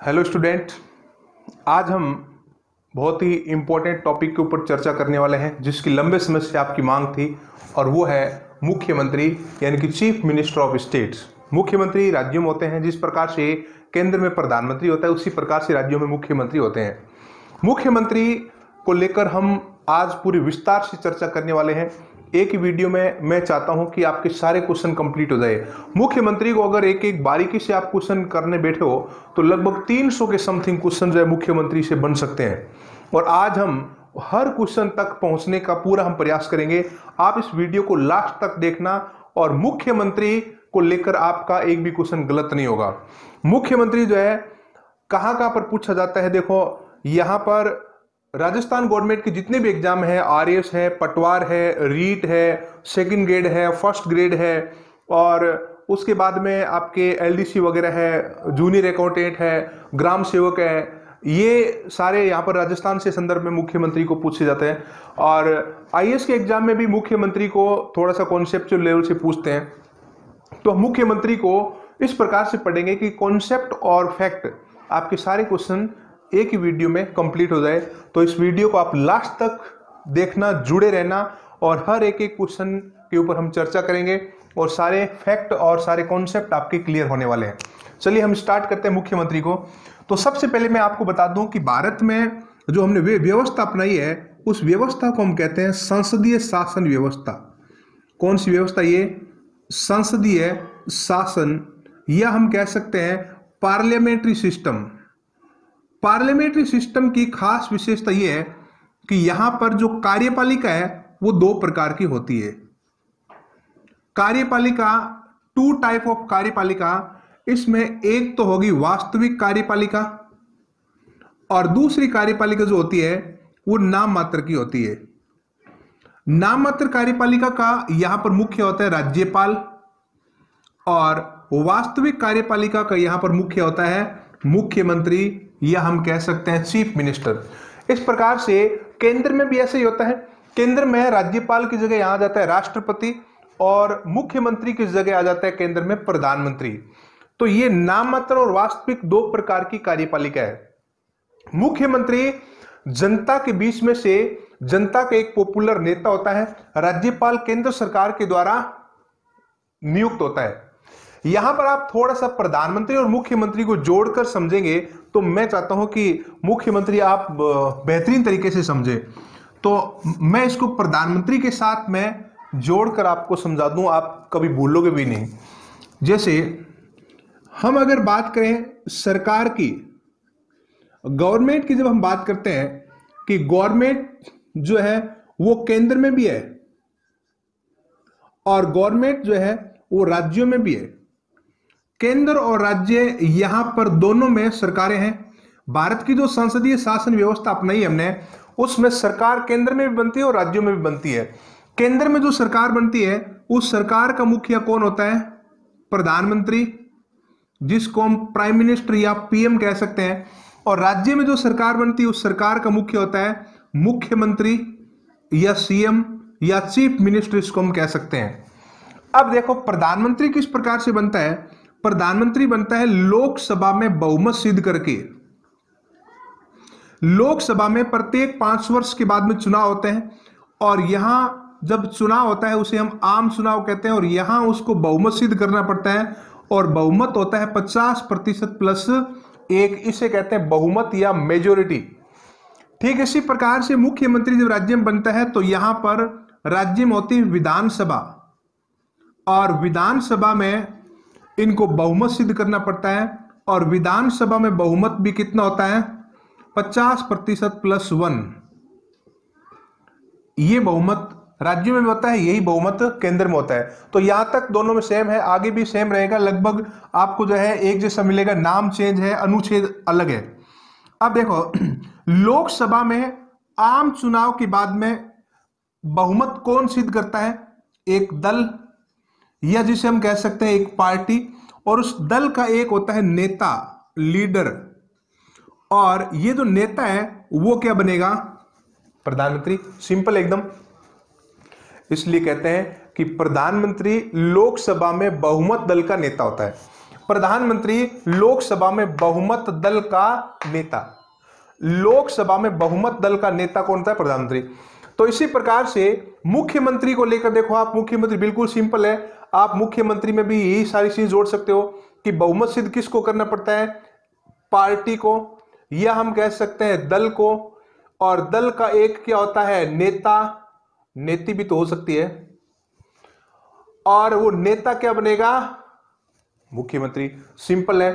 Hello student, आज हम बहुत ही इम्पोर्टेंट टॉपिक के ऊपर चर्चा करने वाले हैं जिसकी लंबे समय से आपकी मांग थी और वो है मुख्यमंत्री यानी कि चीफ मिनिस्टर ऑफ स्टेट्स। मुख्यमंत्री राज्यों में होते हैं, जिस प्रकार से केंद्र में प्रधानमंत्री होता है उसी प्रकार से राज्यों में मुख्यमंत्री होते हैं। मुख्यमंत्री को लेकर हम आज पूरी विस्तार से चर्चा करने वाले हैं। एक ही वीडियो में मैं चाहता हूं कि आपके सारे क्वेश्चन कंप्लीट हो जाए। मुख्यमंत्री को अगर एक एक बारीकी से आप क्वेश्चन करने बैठे हो तो लगभग 300 के समथिंग क्वेश्चन जो है मुख्यमंत्री से बन सकते हैं और आज हम हर क्वेश्चन तक पहुंचने का पूरा हम प्रयास करेंगे। आप इस वीडियो को लास्ट तक देखना और मुख्यमंत्री को लेकर आपका एक भी क्वेश्चन गलत नहीं होगा। मुख्यमंत्री जो है कहां कहां पर पूछा जाता है, देखो यहां पर राजस्थान गवर्नमेंट के जितने भी एग्जाम है, आरएस है, पटवार है, रीट है, सेकंड ग्रेड है, फर्स्ट ग्रेड है और उसके बाद में आपके एलडीसी वगैरह है, जूनियर अकाउंटेंट है, ग्राम सेवक है, ये सारे यहाँ पर राजस्थान से संदर्भ में मुख्यमंत्री को पूछे जाते हैं। और आईएएस के एग्जाम में भी मुख्यमंत्री को थोड़ा सा कॉन्सेप्चुअल लेवल से पूछते हैं। तो मुख्यमंत्री को इस प्रकार से पढ़ेंगे कि कॉन्सेप्ट और फैक्ट आपके सारे क्वेश्चन एक ही वीडियो में कंप्लीट हो जाए। तो इस वीडियो को आप लास्ट तक देखना, जुड़े रहना और हर एक एक क्वेश्चन के ऊपर हम चर्चा करेंगे और सारे फैक्ट और सारे कॉन्सेप्ट आपके क्लियर होने वाले हैं। चलिए हम स्टार्ट करते हैं मुख्यमंत्री को। तो सबसे पहले मैं आपको बता दूं कि भारत में जो हमने व्यवस्था अपनाई है उस व्यवस्था को हम कहते हैं संसदीय शासन व्यवस्था। कौन सी व्यवस्था? ये संसदीय शासन, या हम कह सकते हैं पार्लियामेंट्री सिस्टम। पार्लियामेंट्री सिस्टम की खास विशेषता यह है कि यहां पर जो कार्यपालिका है वो दो प्रकार की होती है। कार्यपालिका, टू टाइप ऑफ कार्यपालिका। इसमें एक तो होगी वास्तविक कार्यपालिका और दूसरी कार्यपालिका जो होती है वो नाम मात्र की होती है। नाम मात्र कार्यपालिका का यहां पर मुख्य होता है राज्यपाल और वास्तविक कार्यपालिका का यहां पर मुख्य होता है मुख्यमंत्री, या हम कह सकते हैं चीफ मिनिस्टर। इस प्रकार से केंद्र में भी ऐसे ही होता है। केंद्र में राज्यपाल की जगह यहां आ जाता है राष्ट्रपति और मुख्यमंत्री की जगह आ जाता है केंद्र में प्रधानमंत्री। तो ये नाम मात्र और वास्तविक दो प्रकार की कार्यपालिका है। मुख्यमंत्री जनता के बीच में से जनता का एक पॉपुलर नेता होता है। राज्यपाल केंद्र सरकार के द्वारा नियुक्त होता है। यहां पर आप थोड़ा सा प्रधानमंत्री और मुख्यमंत्री को जोड़कर समझेंगे तो मैं चाहता हूं कि मुख्यमंत्री आप बेहतरीन तरीके से समझे। तो मैं इसको प्रधानमंत्री के साथ में जोड़कर आपको समझा दूं, आप कभी भूलोगे भी नहीं। जैसे हम अगर बात करें सरकार की, गवर्नमेंट की, जब हम बात करते हैं कि गवर्नमेंट जो है वो केंद्र में भी है और गवर्नमेंट जो है वो राज्यों में भी है। केंद्र और राज्य यहां पर दोनों में सरकारें हैं। भारत की जो संसदीय शासन व्यवस्था अपनाई हमने उसमें सरकार केंद्र में भी बनती है और राज्यों में भी बनती है। केंद्र में जो सरकार बनती है उस सरकार का मुखिया कौन होता है? प्रधानमंत्री, जिसको हम प्राइम मिनिस्टर या पीएम कह सकते हैं। और राज्य में जो सरकार बनती है उस सरकार का मुख्य होता है मुख्यमंत्री या सीएम या चीफ मिनिस्टर, इसको हम कह सकते हैं। अब देखो प्रधानमंत्री किस प्रकार से बनता है। प्रधानमंत्री बनता है लोकसभा में बहुमत सिद्ध करके। लोकसभा में प्रत्येक 5 वर्ष के बाद में चुनाव होते हैं और यहां जब चुनाव होता है उसे हम आम चुनाव कहते हैं और यहां उसको बहुमत सिद्ध करना पड़ता है और बहुमत होता है 50% प्लस 1, इसे कहते हैं बहुमत या मेजोरिटी। ठीक इसी प्रकार से मुख्यमंत्री जब राज्य में बनता है तो यहां पर राज्य में होती है विधानसभा और विधानसभा में इनको बहुमत सिद्ध करना पड़ता है और विधानसभा में बहुमत भी कितना होता है? 50% प्लस 1। ये बहुमत राज्यों में भी होता है, यही बहुमत केंद्र में होता है। तो यहां तक दोनों में सेम है, आगे भी सेम रहेगा, लगभग आपको जो है एक जैसा मिलेगा। नाम चेंज है, अनुच्छेद अलग है। अब देखो लोकसभा में आम चुनाव के बाद में बहुमत कौन सिद्ध करता है? एक दल, या जिसे हम कह सकते हैं एक पार्टी, और उस दल का एक होता है नेता, लीडर। और ये जो नेता है वो क्या बनेगा? प्रधानमंत्री। सिंपल एकदम। इसलिए कहते हैं कि प्रधानमंत्री लोकसभा में बहुमत दल का नेता होता है। प्रधानमंत्री लोकसभा में बहुमत दल का नेता। लोकसभा में बहुमत दल का नेता कौन होता है? प्रधानमंत्री। तो इसी प्रकार से मुख्यमंत्री को लेकर देखो आप, मुख्यमंत्री बिल्कुल सिंपल है। आप मुख्यमंत्री में भी यही सारी चीज जोड़ सकते हो कि बहुमत सिद्ध किसको करना पड़ता है? पार्टी को, या हम कह सकते हैं दल को। और दल का एक क्या होता है? नेता, नेती भी तो हो सकती है। और वो नेता क्या बनेगा? मुख्यमंत्री। सिंपल है।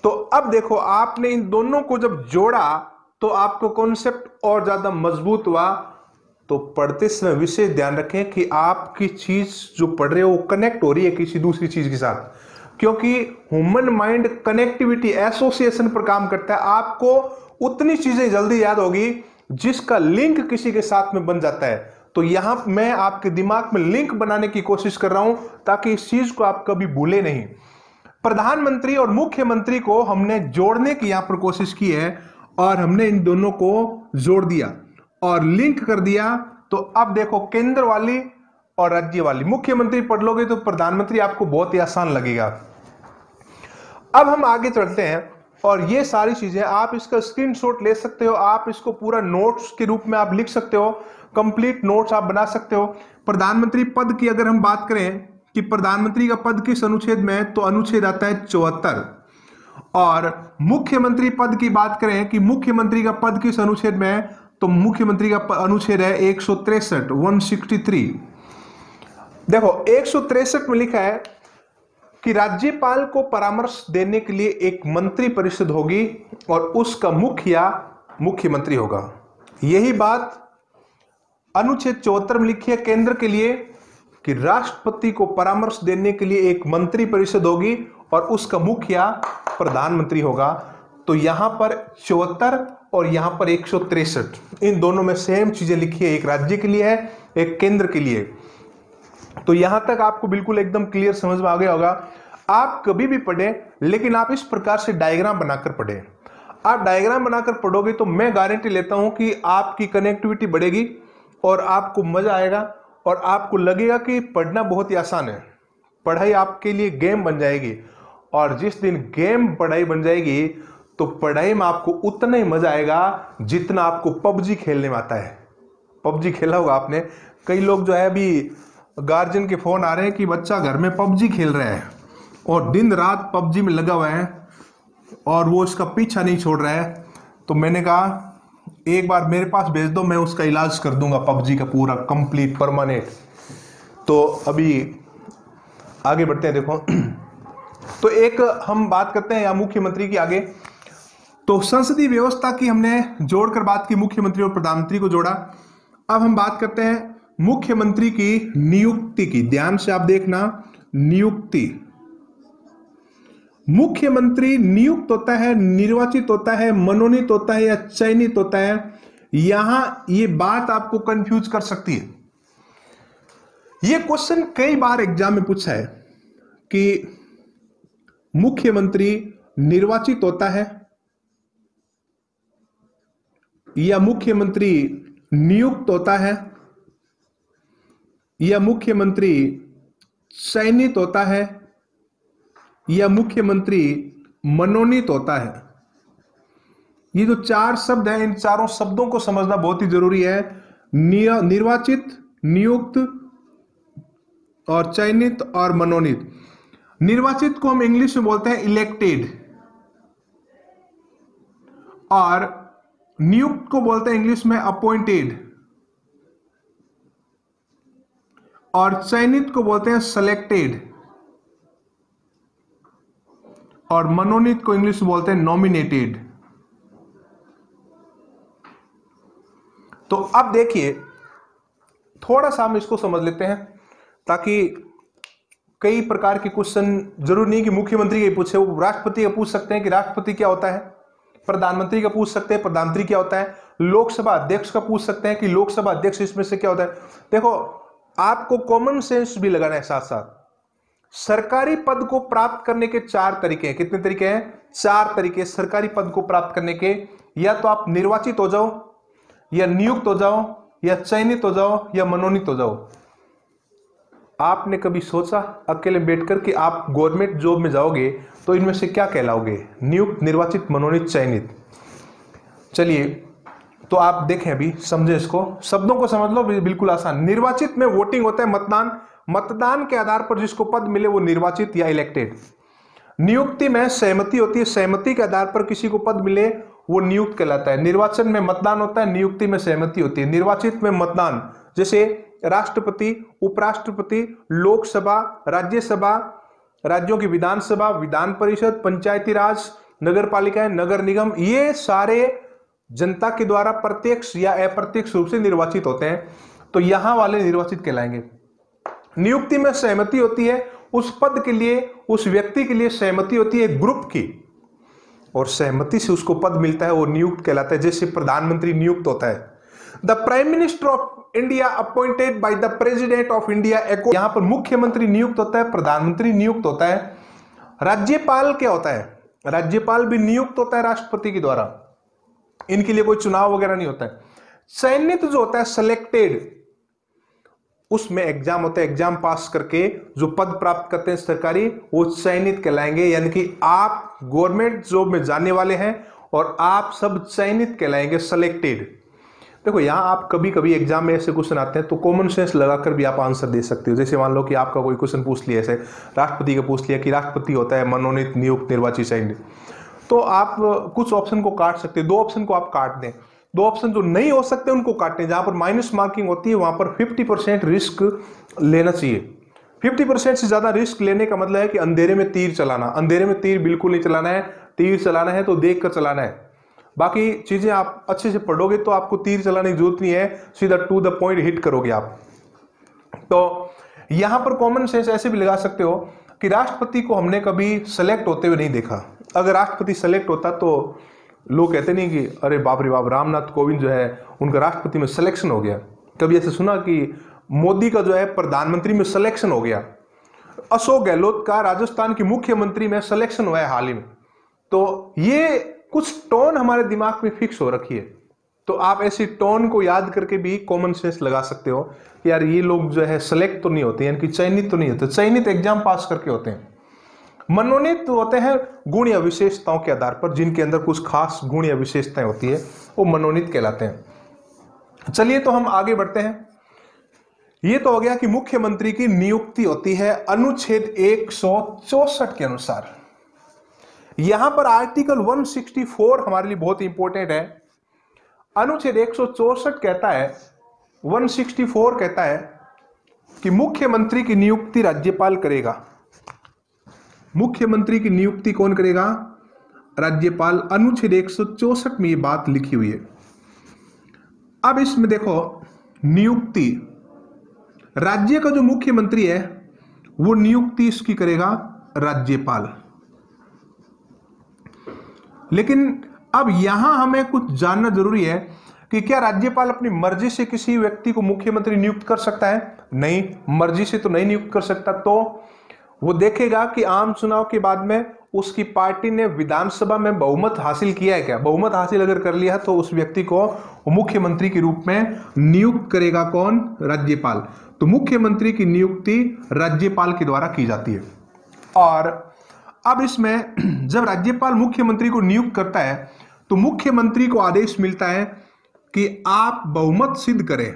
तो अब देखो आपने इन दोनों को जब जोड़ा तो आपको कॉन्सेप्ट और ज्यादा मजबूत हुआ। तो पढ़ते समय विशेष ध्यान रखें कि आपकी चीज जो पढ़ रहे हो वो कनेक्ट हो रही है किसी दूसरी चीज के साथ, क्योंकि ह्यूमन माइंड कनेक्टिविटी, एसोसिएशन पर काम करता है। आपको उतनी चीजें जल्दी याद होगी जिसका लिंक किसी के साथ में बन जाता है। तो यहां मैं आपके दिमाग में लिंक बनाने की कोशिश कर रहा हूं ताकि इस चीज को आप कभी भूले नहीं। प्रधानमंत्री और मुख्यमंत्री को हमने जोड़ने की यहां पर कोशिश की है और हमने इन दोनों को जोड़ दिया और लिंक कर दिया। तो अब देखो केंद्र वाली और राज्य वाली, मुख्यमंत्री पढ़ लोगे तो प्रधानमंत्री आपको बहुत ही आसान लगेगा। अब हम आगे चलते हैं और ये सारी चीजें आप इसका स्क्रीनशॉट ले सकते हो, आप इसको पूरा नोट्स के रूप में आप लिख सकते हो, कंप्लीट नोट्स आप बना सकते हो। प्रधानमंत्री पद की अगर हम बात करें कि प्रधानमंत्री का पद किस अनुच्छेद में है, तो अनुच्छेद आता है 74। और मुख्यमंत्री पद की बात करें कि मुख्यमंत्री का पद किस अनुच्छेद में है, तो मुख्यमंत्री का अनुच्छेद है 163, 163। देखो 163 में लिखा है कि राज्यपाल को परामर्श देने के लिए एक मंत्री परिषद होगी और उसका मुखिया मुख्यमंत्री होगा। यही बात अनुच्छेद 74 में लिखी है केंद्र के लिए कि राष्ट्रपति को परामर्श देने के लिए एक मंत्री परिषद होगी और उसका मुखिया प्रधानमंत्री होगा। तो यहां पर 74 और यहां पर 163, इन दोनों में सेम चीजें लिखी है, एक राज्य के लिए है, एक केंद्र के लिए। तो यहां तक आपको बिल्कुल एकदम क्लियर समझ में आ गया होगा। आप कभी भी पढ़ें लेकिन आप इस प्रकार से डायग्राम बनाकर पढ़ें। आप डायग्राम बनाकर पढ़ोगे तो मैं गारंटी लेता हूं कि आपकी कनेक्टिविटी बढ़ेगी और आपको मजा आएगा और आपको लगेगा कि पढ़ना बहुत ही आसान है। पढ़ाई आपके लिए गेम बन जाएगी और जिस दिन गेम पढ़ाई बन जाएगी तो पढ़ाई में आपको उतना ही मजा आएगा जितना आपको पबजी खेलने में आता है। पबजी खेला होगा आपने। कई लोग जो है अभी गार्जियन के फोन आ रहे हैं कि बच्चा घर में पबजी खेल रहा है और दिन रात पबजी में लगा हुआ है और वो इसका पीछा नहीं छोड़ रहा है। तो मैंने कहा एक बार मेरे पास भेज दो, मैं उसका इलाज कर दूंगा पबजी का पूरा कंप्लीट परमानेंट। तो अभी आगे बढ़ते हैं। देखो तो एक हम बात करते हैं या मुख्यमंत्री की आगे। तो संसदीय व्यवस्था की हमने जोड़कर बात की, मुख्यमंत्री और प्रधानमंत्री को जोड़ा। अब हम बात करते हैं मुख्यमंत्री की नियुक्ति की। ध्यान से आप देखना, नियुक्ति। मुख्यमंत्री नियुक्त होता है, निर्वाचित होता है, मनोनीत होता है या चयनित होता है। यहां ये बात आपको कंफ्यूज कर सकती है। यह क्वेश्चन कई बार एग्जाम में पूछा है कि मुख्यमंत्री निर्वाचित होता है या मुख्यमंत्री नियुक्त होता है या मुख्यमंत्री चयनित होता है या मुख्यमंत्री मनोनीत होता है। ये जो चार शब्द हैं, इन चारों शब्दों को समझना बहुत ही जरूरी है। निर्वाचित, नियुक्त और चयनित और मनोनीत। निर्वाचित को हम इंग्लिश में बोलते हैं इलेक्टेड और नियुक्त को बोलते हैं इंग्लिश में अपॉइंटेड और चयनित को बोलते हैं सेलेक्टेड और मनोनीत को इंग्लिश में बोलते हैं नॉमिनेटेड। तो अब देखिए थोड़ा सा हम इसको समझ लेते हैं ताकि कई प्रकार के क्वेश्चन, जरूर नहीं कि मुख्यमंत्री के पूछे, वो राष्ट्रपति का पूछ सकते हैं कि राष्ट्रपति क्या होता है, प्रधानमंत्री का पूछ सकते हैं प्रधानमंत्री क्या होता है, लोकसभा अध्यक्ष का पूछ सकते हैं कि लोकसभा अध्यक्ष इसमें से क्या होता है। देखो आपको कॉमन सेंस भी लगाना है साथ साथ। सरकारी पद को प्राप्त करने के चार तरीके हैं। कितने तरीके हैं? चार तरीके सरकारी पद को प्राप्त करने के। या तो आप निर्वाचित हो जाओ, या नियुक्त हो जाओ, या चयनित हो जाओ, या मनोनीत हो जाओ। आपने कभी सोचा अकेले बैठकर कि आप गवर्नमेंट जॉब में जाओगे तो इनमें से क्या कहलाओगे? नियुक्त, निर्वाचित, मनोनीत, चयनित। चलिए तो आप देखें, अभी समझे इसको, शब्दों को समझ लो, बिल्कुल आसान। निर्वाचित में वोटिंग होता है, मतदान के आधार पर जिसको पद मिले वो निर्वाचित या इलेक्टेड। नियुक्ति में सहमति होती है, सहमति के आधार पर किसी को पद मिले वो नियुक्त कहलाता है। निर्वाचन में मतदान होता है, नियुक्ति में सहमति होती है। निर्वाचित में मतदान, जैसे राष्ट्रपति, उपराष्ट्रपति, लोकसभा, राज्यसभा, राज्यों की विधानसभा, विधान परिषद, पंचायती राज, नगर पालिकाएं, नगर निगम, ये सारे जनता के द्वारा प्रत्यक्ष या अप्रत्यक्ष रूप से निर्वाचित होते हैं, तो यहां वाले निर्वाचित कहलाएंगे। नियुक्ति में सहमति होती है, उस पद के लिए, उस व्यक्ति के लिए सहमति होती है ग्रुप की, और सहमति से उसको पद मिलता है, वो नियुक्त कहलाता है। जैसे प्रधानमंत्री नियुक्त होता है, the prime minister of India appointed by the president of India. यहां पर मुख्यमंत्री नियुक्त होता है, प्रधानमंत्री नियुक्त होता है। राज्यपाल क्या होता है? राज्यपाल भी नियुक्त होता है राष्ट्रपति के द्वारा, इनके लिए कोई चुनाव वगैरह नहीं होता है। चयनित जो होता है, सिलेक्टेड, उसमें एग्जाम होता है, एग्जाम पास करके जो पद प्राप्त करते हैं सरकारी, वो चयनित कहलाएंगे। यानी कि आप गवर्नमेंट जॉब में जाने वाले हैं और आप सब चयनित कहलाएंगे, सिलेक्टेड। देखो यहां आप कभी कभी एग्जाम में ऐसे क्वेश्चन आते हैं तो कॉमन सेंस लगाकर भी आप आंसर दे सकते हो। जैसे मान लो कि आपका कोई क्वेश्चन पूछ लिया, ऐसे राष्ट्रपति का पूछ लिया कि राष्ट्रपति होता है मनोनीत, नियुक्त, निर्वाचित, चयनित, तो आप कुछ ऑप्शन को काट सकते हैं, 2 ऑप्शन को आप काट दें। 2 ऑप्शन जो नहीं हो सकते उनको काटें। जहां पर माइनस मार्किंग होती है वहां पर 50% रिस्क लेना चाहिए। 50% से ज्यादा रिस्क लेने का मतलब है कि अंधेरे में तीर चलाना। अंधेरे में तीर बिल्कुल नहीं चलाना है, तीर चलाना है तो देख कर चलाना है। बाकी चीजें आप अच्छे से पढ़ोगे तो आपको तीर चलाने की जरूरत नहीं है, सीधा टू द पॉइंट हिट करोगे आप। तो यहां पर कॉमन सेंस ऐसे भी लगा सकते हो कि राष्ट्रपति को हमने कभी सेलेक्ट होते हुए नहीं देखा। अगर राष्ट्रपति सेलेक्ट होता तो लोग कहते नहीं कि अरे बाप रे बाप, रामनाथ कोविंद जो है उनका राष्ट्रपति में सिलेक्शन हो गया। कभी ऐसे सुना कि मोदी का जो है प्रधानमंत्री में सिलेक्शन हो गया, अशोक गहलोत का राजस्थान की मुख्यमंत्री में सिलेक्शन हुआ है हाल ही में। तो ये कुछ टोन हमारे दिमाग में फिक्स हो रखी है, तो आप ऐसी टोन को याद करके भी कॉमन सेंस लगा सकते हो कि यार ये लोग जो है सेलेक्ट तो नहीं होते, यानी कि चयनित तो नहीं होते, चयनित एग्जाम पास करके होते हैं। मनोनीत तो होते हैं गुण या विशेषताओं के आधार पर, जिनके अंदर कुछ खास गुण या विशेषताएं होती है, वो मनोनीत कहलाते हैं। चलिए तो हम आगे बढ़ते हैं। ये तो हो गया कि मुख्यमंत्री की नियुक्ति होती है अनुच्छेद 164 के अनुसार। यहां पर आर्टिकल 164 हमारे लिए बहुत इंपॉर्टेंट है। अनुच्छेद 164 कहता है, 164 कहता है कि मुख्यमंत्री की नियुक्ति राज्यपाल करेगा। मुख्यमंत्री की नियुक्ति कौन करेगा? राज्यपाल। अनुच्छेद 164 में ये बात लिखी हुई है। अब इसमें देखो, नियुक्ति, राज्य का जो मुख्यमंत्री है वो नियुक्ति इसकी करेगा राज्यपाल। लेकिन अब यहां हमें कुछ जानना जरूरी है कि क्या राज्यपाल अपनी मर्जी से किसी व्यक्ति को मुख्यमंत्री नियुक्त कर सकता है? नहीं, मर्जी से तो नहीं नियुक्त कर सकता। तो वो देखेगा कि आम चुनाव के बाद में उसकी पार्टी ने विधानसभा में बहुमत हासिल किया है क्या। बहुमत हासिल अगर कर लिया तो उस व्यक्ति को मुख्यमंत्री के रूप में नियुक्त करेगा कौन? राज्यपाल। तो मुख्यमंत्री की नियुक्ति राज्यपाल के द्वारा की जाती है। और अब इसमें जब राज्यपाल मुख्यमंत्री को नियुक्त करता है तो मुख्यमंत्री को आदेश मिलता है कि आप बहुमत सिद्ध करें।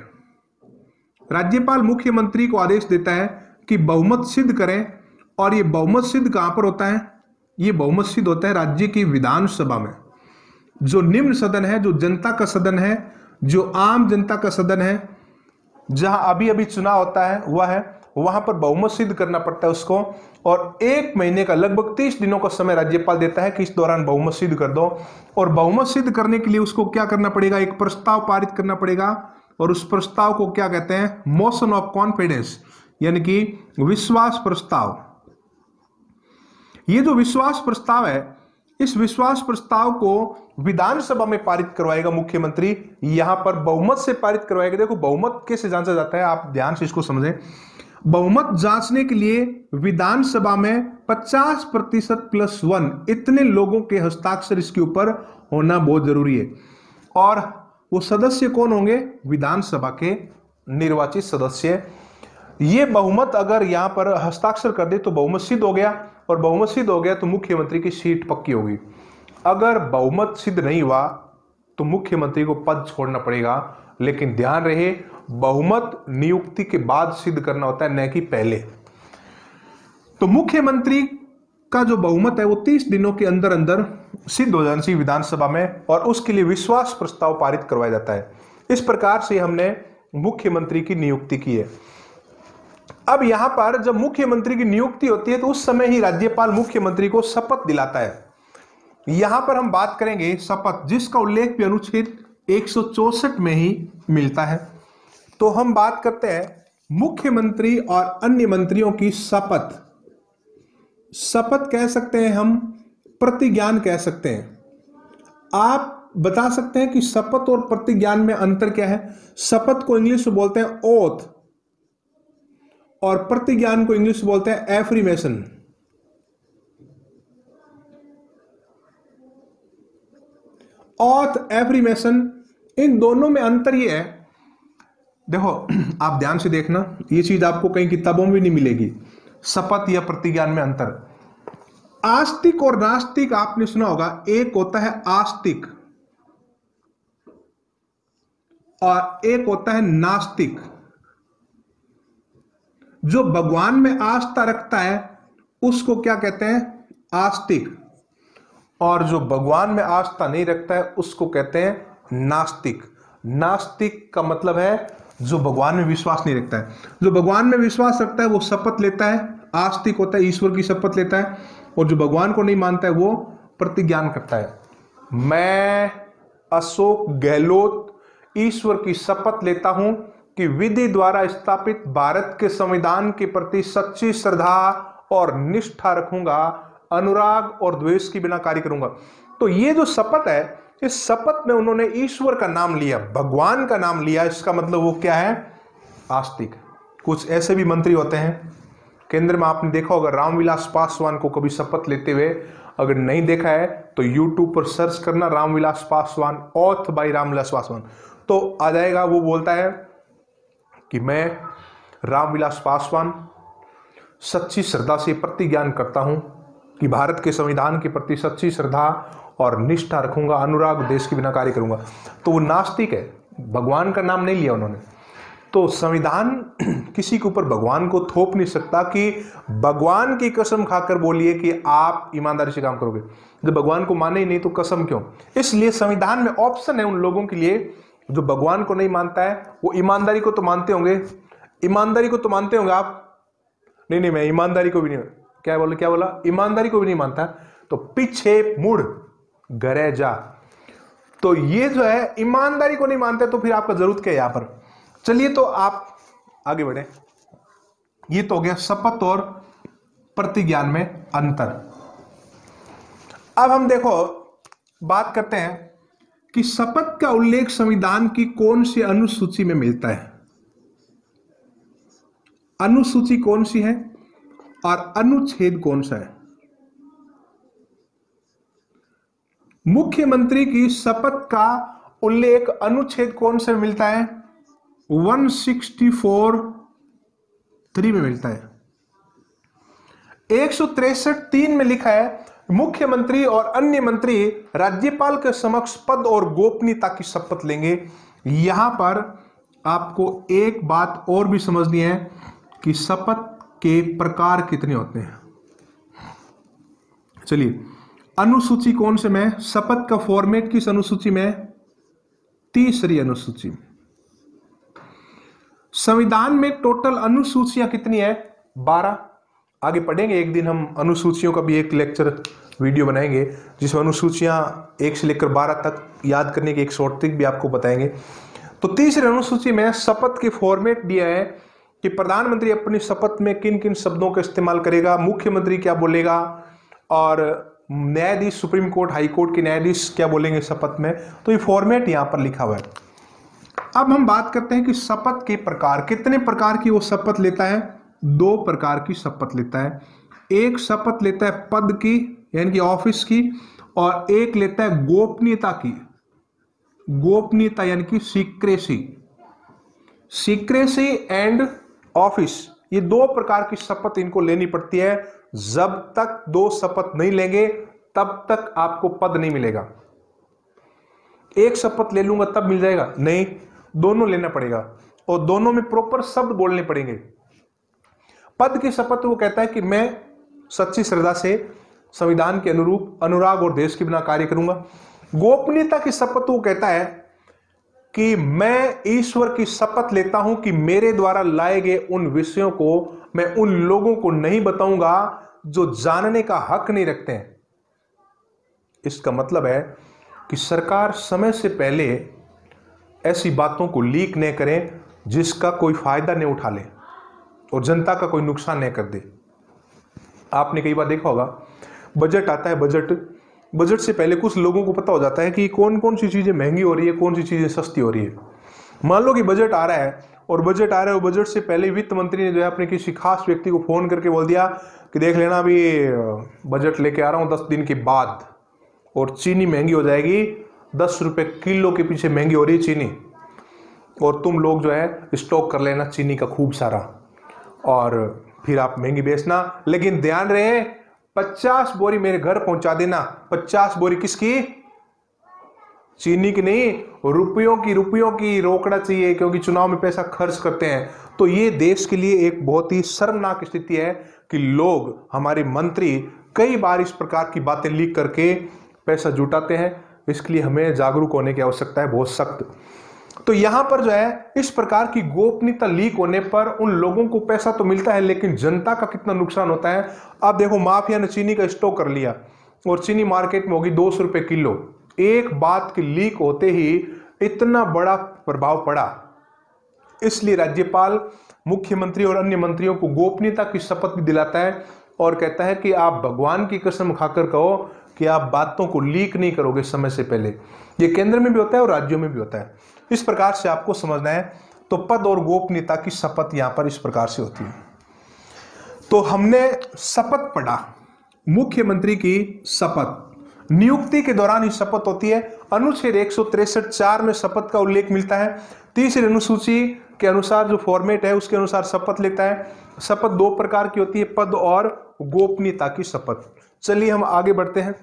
राज्यपाल मुख्यमंत्री को आदेश देता है कि बहुमत सिद्ध करें, और ये बहुमत सिद्ध कहां पर होता है? ये बहुमत सिद्ध होता है राज्य की विधानसभा में, जो निम्न सदन है, जो जनता का सदन है, जो आम जनता का सदन है, जहां अभी अभी चुनाव होता है वह है, वहां पर बहुमत सिद्ध करना पड़ता है उसको। और 1 महीने का, लगभग 30 दिनों का समय राज्यपाल देता है कि इस दौरान बहुमत सिद्ध कर दो। और बहुमत सिद्ध करने के लिए उसको क्या करना पड़ेगा? एक प्रस्ताव पारित करना पड़ेगा, और उस प्रस्ताव को क्या कहते हैं? मोशन ऑफ कॉन्फिडेंस, यानी कि विश्वास प्रस्ताव। ये जो विश्वास प्रस्ताव है, इस विश्वास प्रस्ताव को विधानसभा में पारित करवाएगा मुख्यमंत्री, यहां पर बहुमत से पारित करवाएगा। देखो बहुमत कैसे जांचा जाता है, आप ध्यान से इसको समझें। बहुमत जांचने के लिए विधानसभा में 50% + 1 इतने लोगों के हस्ताक्षर इसके ऊपर होना बहुत जरूरी है। और वो सदस्य कौन होंगे? विधानसभा के निर्वाचित सदस्य। ये बहुमत अगर यहां पर हस्ताक्षर कर दे तो बहुमत सिद्ध हो गया, और बहुमत सिद्ध हो गया तो मुख्यमंत्री की सीट पक्की होगी। अगर बहुमत सिद्ध नहीं हुआ तो मुख्यमंत्री को पद छोड़ना पड़ेगा। लेकिन ध्यान रहे, बहुमत नियुक्ति के बाद सिद्ध करना होता है, न कि पहले। तो मुख्यमंत्री का जो बहुमत है वो 30 दिनों के अंदर अंदर सिद्ध हो जाना चाहिए विधानसभा में, और उसके लिए विश्वास प्रस्ताव पारित करवाया जाता है। इस प्रकार से हमने मुख्यमंत्री की नियुक्ति की है। अब यहां पर जब मुख्यमंत्री की नियुक्ति होती है तो उस समय ही राज्यपाल मुख्यमंत्री को शपथ दिलाता है। यहां पर हम बात करेंगे शपथ, जिसका उल्लेख भी अनुच्छेद 164 में ही मिलता है। तो हम बात करते हैं मुख्यमंत्री और अन्य मंत्रियों की शपथ। शपथ कह सकते हैं हम, प्रतिज्ञान कह सकते हैं। आप बता सकते हैं कि शपथ और प्रतिज्ञान में अंतर क्या है? शपथ को इंग्लिश में बोलते हैं ओथ, और प्रतिज्ञान को इंग्लिश में बोलते हैं एफर्मेशन। ऑथ, एफर्मेशन, इन दोनों में अंतर यह है, देखो आप ध्यान से देखना, ये चीज आपको कहीं किताबों में भी नहीं मिलेगी, शपथ या प्रतिज्ञान में अंतर। आस्तिक और नास्तिक आपने सुना होगा, एक होता है आस्तिक और एक होता है नास्तिक। जो भगवान में आस्था रखता है उसको क्या कहते हैं? आस्तिक। और जो भगवान में आस्था नहीं रखता है उसको कहते हैं नास्तिक। नास्तिक का मतलब है जो भगवान में विश्वास नहीं रखता है। जो भगवान में विश्वास रखता है वो शपथ लेता है, आस्तिक होता है, ईश्वर की शपथ लेता है। और जो भगवान को नहीं मानता है वो प्रतिज्ञान करता है। मैं अशोक गहलोत ईश्वर की शपथ लेता हूं कि विधि द्वारा स्थापित भारत के संविधान के प्रति सच्ची श्रद्धा और निष्ठा रखूंगा, अनुराग और द्वेष के बिना कार्य करूंगा। तो ये जो शपथ है, इस शपथ में उन्होंने ईश्वर का नाम लिया, भगवान का नाम लिया। इसका मतलब वो क्या है? आस्तिक। कुछ ऐसे भी मंत्री होते हैं, केंद्र में आपने देखा होगा रामविलास पासवान को कभी शपथ लेते हुए, अगर नहीं देखा है तो यूट्यूब पर सर्च करना रामविलास पासवान, ऑथ बाय रामविलास पासवान, तो आ जाएगा। वो बोलता है कि मैं रामविलास पासवान सच्ची श्रद्धा से प्रतिज्ञान करता हूं कि भारत के संविधान के प्रति सच्ची श्रद्धा और निष्ठा रखूंगा, अनुराग देश के बिना कार्य करूंगा। तो वो नास्तिक है, भगवान का नाम नहीं लिया उन्होंने। तो संविधान किसी के ऊपर भगवान को थोप नहीं सकता कि भगवान की कसम खाकर बोलिए कि आप ईमानदारी से काम करोगे। जब भगवान को माने ही नहीं तो कसम क्यों? इसलिए संविधान में ऑप्शन है उन लोगों के लिए जो भगवान को नहीं मानता है। वो ईमानदारी को तो मानते होंगे, ईमानदारी को तो मानते होंगे आप। नहीं, मैं ईमानदारी को भी नहीं, क्या बोला? ईमानदारी को भी नहीं मानता, तो पीछे मुड़ घरे जा। तो ये जो है ईमानदारी को नहीं मानते, तो फिर आपका जरूरत क्या है यहां पर? चलिए तो आप आगे बढ़े। ये तो हो गया शपथ और प्रतिज्ञान में अंतर। अब हम देखो बात करते हैं कि शपथ का उल्लेख संविधान की कौन सी अनुसूची में मिलता है। अनुसूची कौन सी है और अनुच्छेद कौन सा है? मुख्यमंत्री की शपथ का उल्लेख अनुच्छेद कौन से मिलता है? 164(3) में मिलता है। 163(3) में लिखा है मुख्यमंत्री और अन्य मंत्री राज्यपाल के समक्ष पद और गोपनीयता की शपथ लेंगे। यहां पर आपको एक बात और भी समझनी है कि शपथ के प्रकार कितने होते हैं। चलिए, अनुसूची कौन से में? शपथ का फॉर्मेट किस अनुसूची में? तीसरी अनुसूची। संविधान में टोटल अनुसूचियां कितनी है? 12। आगे पढ़ेंगे, एक दिन हम अनुसूचियों का भी एक लेक्चर वीडियो बनाएंगे जिसमें अनुसूचियां 1 से लेकर 12 तक याद करने की एक शॉर्ट ट्रिक भी आपको बताएंगे। तो तीसरी अनुसूची में शपथ के फॉर्मेट दिया है कि प्रधानमंत्री अपनी शपथ में किन किन शब्दों का इस्तेमाल करेगा, मुख्यमंत्री क्या बोलेगा, और न्यायाधीश, सुप्रीम कोर्ट, हाई कोर्ट के न्यायाधीश क्या बोलेंगे शपथ में। तो ये फॉर्मेट यहां पर लिखा हुआ है। अब हम बात करते हैं कि शपथ के प्रकार, कितने प्रकार की वो शपथ लेता है? 2 प्रकार की शपथ लेता है। एक शपथ लेता है पद की यानी कि ऑफिस की, और एक लेता है गोपनीयता की। गोपनीयता यानी कि सीक्रेसी। सीक्रेसी एंड ऑफिस, ये दो प्रकार की शपथ इनको लेनी पड़ती है। जब तक दो शपथ नहीं लेंगे तब तक आपको पद नहीं मिलेगा। एक शपथ ले लूंगा तब मिल जाएगा, नहीं, दोनों लेना पड़ेगा और दोनों में प्रॉपर शब्द बोलने पड़ेंगे। पद की शपथ वो कहता है कि मैं सच्ची श्रद्धा से संविधान के अनुरूप अनुराग और देश के बिना कार्य करूंगा। गोपनीयता की शपथ वो कहता है कि मैं ईश्वर की शपथ लेता हूं कि मेरे द्वारा लाए गए उन विषयों को मैं उन लोगों को नहीं बताऊंगा जो जानने का हक नहीं रखते हैं। इसका मतलब है कि सरकार समय से पहले ऐसी बातों को लीक न करें जिसका कोई फायदा नहीं उठा ले और जनता का कोई नुकसान नहीं कर दे। आपने कई बार देखा होगा, बजट आता है, बजट से पहले कुछ लोगों को पता हो जाता है कि कौन कौन सी चीजें महंगी हो रही है, कौन सी चीजें सस्ती हो रही है। मान लो कि बजट आ रहा है और बजट से पहले वित्त मंत्री ने जो है अपने किसी खास व्यक्ति को फोन करके बोल दिया कि देख लेना अभी बजट लेके आ रहा हूं 10 दिन के बाद, और चीनी महंगी हो जाएगी, 10 रुपए किलो के पीछे महंगी हो रही है चीनी, और तुम लोग जो है स्टॉक कर लेना चीनी का खूब सारा और फिर आप महंगी बेचना, लेकिन ध्यान रहे 50 बोरी मेरे घर पहुंचा देना। 50 बोरी किसकी? चीनी की नहीं, रुपयों की रोकड़ा चाहिए, क्योंकि चुनाव में पैसा खर्च करते हैं। तो ये देश के लिए एक बहुत ही शर्मनाक स्थिति है कि लोग, हमारे मंत्री कई बार इस प्रकार की बातें लीक करके पैसा जुटाते हैं। इसके लिए हमें जागरूक होने की आवश्यकता है, बहुत सख्त। तो यहां पर जो है इस प्रकार की गोपनीयता लीक होने पर उन लोगों को पैसा तो मिलता है, लेकिन जनता का कितना नुकसान होता है। अब देखो, माफिया ने चीनी का स्टॉक कर लिया और चीनी मार्केट में होगी 200 रुपए किलो। एक बात की लीक होते ही इतना बड़ा प्रभाव पड़ा, इसलिए राज्यपाल मुख्यमंत्री और अन्य मंत्रियों को गोपनीयता की शपथ भी दिलाता है और कहता है कि आप भगवान की कसम खाकर कहो कि आप बातों को लीक नहीं करोगे समय से पहले। ये केंद्र में भी होता है और राज्यों में भी होता है। इस प्रकार से आपको समझना है। तो पद और गोपनीयता की शपथ यहां पर इस प्रकार से होती है। तो हमने शपथ पढ़ा, मुख्यमंत्री की शपथ, नियुक्ति के दौरान ही शपथ होती है। अनुच्छेद 163(4) में शपथ का उल्लेख मिलता है। तीसरी अनुसूची के अनुसार जो फॉर्मेट है उसके अनुसार शपथ लेता है। शपथ दो प्रकार की होती है, पद और गोपनीयता की शपथ। चलिए हम आगे बढ़ते हैं।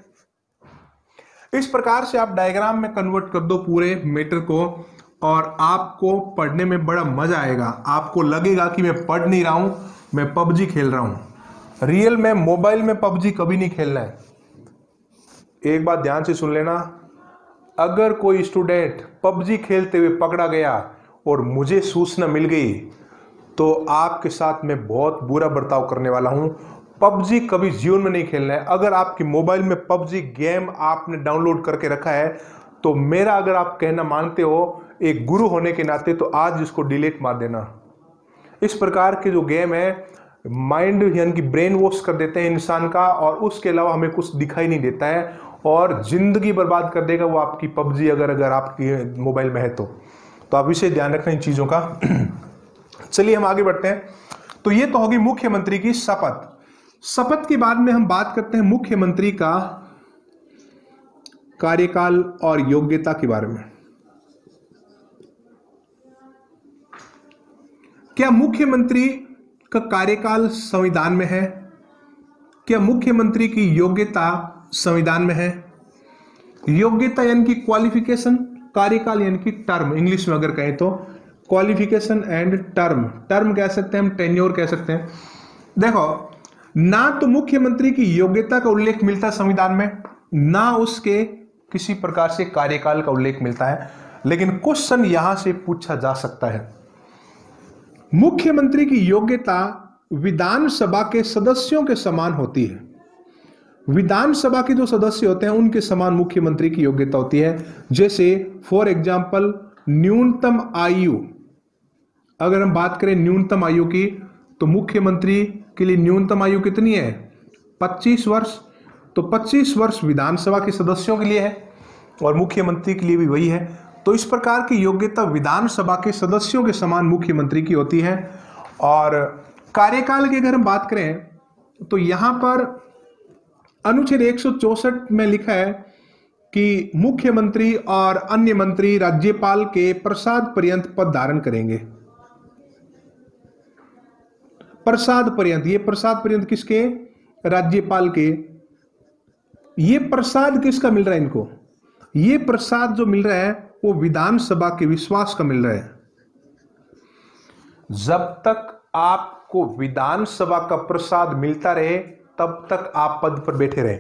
इस प्रकार से आप डायग्राम में कन्वर्ट कर दो पूरे मैटर को और आपको पढ़ने में बड़ा मजा आएगा। आपको लगेगा कि मैं पढ़ नहीं रहा हूं, मैं पबजी खेल रहा हूं। रियल में मोबाइल में पबजी कभी नहीं खेलना है। एक बात ध्यान से सुन लेना, अगर कोई स्टूडेंट पबजी खेलते हुए पकड़ा गया और मुझे सूचना मिल गई तो आपके साथ मैं बहुत बुरा बर्ताव करने वाला हूं। पबजी कभी जीवन में नहीं खेलना है। अगर आपके मोबाइल में पबजी गेम आपने डाउनलोड करके रखा है तो मेरा, अगर आप कहना मानते हो एक गुरु होने के नाते, तो आज इसको डिलीट मार देना। इस प्रकार के जो गेम है माइंड यानी कि ब्रेन वॉश कर देते हैं इंसान का, और उसके अलावा हमें कुछ दिखाई नहीं देता है और जिंदगी बर्बाद कर देगा वो आपकी पबजी, अगर आपकी मोबाइल में है तो आप इसे ध्यान रखना इन चीजों का। चलिए हम आगे बढ़ते हैं। तो ये तो होगी मुख्यमंत्री की शपथ। शपथ के बाद में हम बात करते हैं मुख्यमंत्री का कार्यकाल और योग्यता के बारे में। क्या मुख्यमंत्री का कार्यकाल संविधान में है? क्या मुख्यमंत्री की योग्यता संविधान में है? योग्यता यानी कि क्वालिफिकेशन, कार्यकाल यानी कि टर्म, इंग्लिश में अगर कहें तो क्वालिफिकेशन एंड टर्म कह सकते हैं हम, टेन्योर कह सकते हैं। देखो, ना तो मुख्यमंत्री की योग्यता का उल्लेख मिलता है संविधान में, ना उसके किसी प्रकार से कार्यकाल का उल्लेख मिलता है, लेकिन क्वेश्चन यहां से पूछा जा सकता है। मुख्यमंत्री की योग्यता विधानसभा के सदस्यों के समान होती है। विधानसभा के जो सदस्य होते हैं उनके समान मुख्यमंत्री की योग्यता होती है। जैसे फॉर एग्जाम्पल न्यूनतम आयु, अगर हम बात करें न्यूनतम आयु की, तो मुख्यमंत्री के लिए न्यूनतम आयु कितनी है? 25 वर्ष। तो 25 वर्ष विधानसभा के सदस्यों के लिए है और मुख्यमंत्री के लिए भी वही है। तो इस प्रकार की योग्यता विधानसभा के सदस्यों के समान मुख्यमंत्री की होती है। और कार्यकाल की अगर हम बात करें तो यहां पर अनुच्छेद 164 में लिखा है कि मुख्यमंत्री और अन्य मंत्री राज्यपाल के प्रसाद पर्यंत पद धारण करेंगे। प्रसाद पर्यंत, ये प्रसाद पर्यंत किसके? राज्यपाल के। ये प्रसाद किसका मिल रहा है इनको? ये प्रसाद जो मिल रहा है वो विधानसभा के विश्वास का मिल रहा है। जब तक आपको विधानसभा का प्रसाद मिलता रहे तब तक आप पद पर बैठे रहे,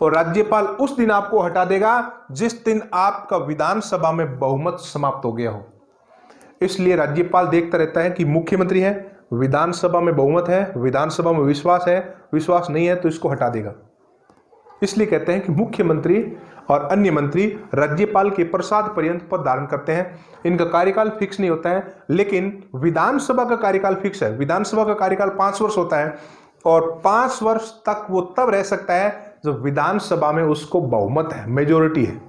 और राज्यपाल उस दिन आपको हटा देगा जिस दिन आपका विधानसभा में बहुमत समाप्त हो गया हो। इसलिए राज्यपाल देखता रहता है कि मुख्यमंत्री है, विधानसभा में बहुमत है, विधानसभा में विश्वास है, विश्वास नहीं है तो इसको हटा देगा। इसलिए कहते हैं कि मुख्यमंत्री और अन्य मंत्री राज्यपाल के प्रसाद पर्यंत पद धारण करते हैं। इनका कार्यकाल फिक्स नहीं होता है, लेकिन विधानसभा का कार्यकाल फिक्स है। विधानसभा का कार्यकाल 5 वर्ष होता है, और 5 वर्ष तक वो तब रह सकता है जब विधानसभा में उसको बहुमत है, मेजोरिटी है।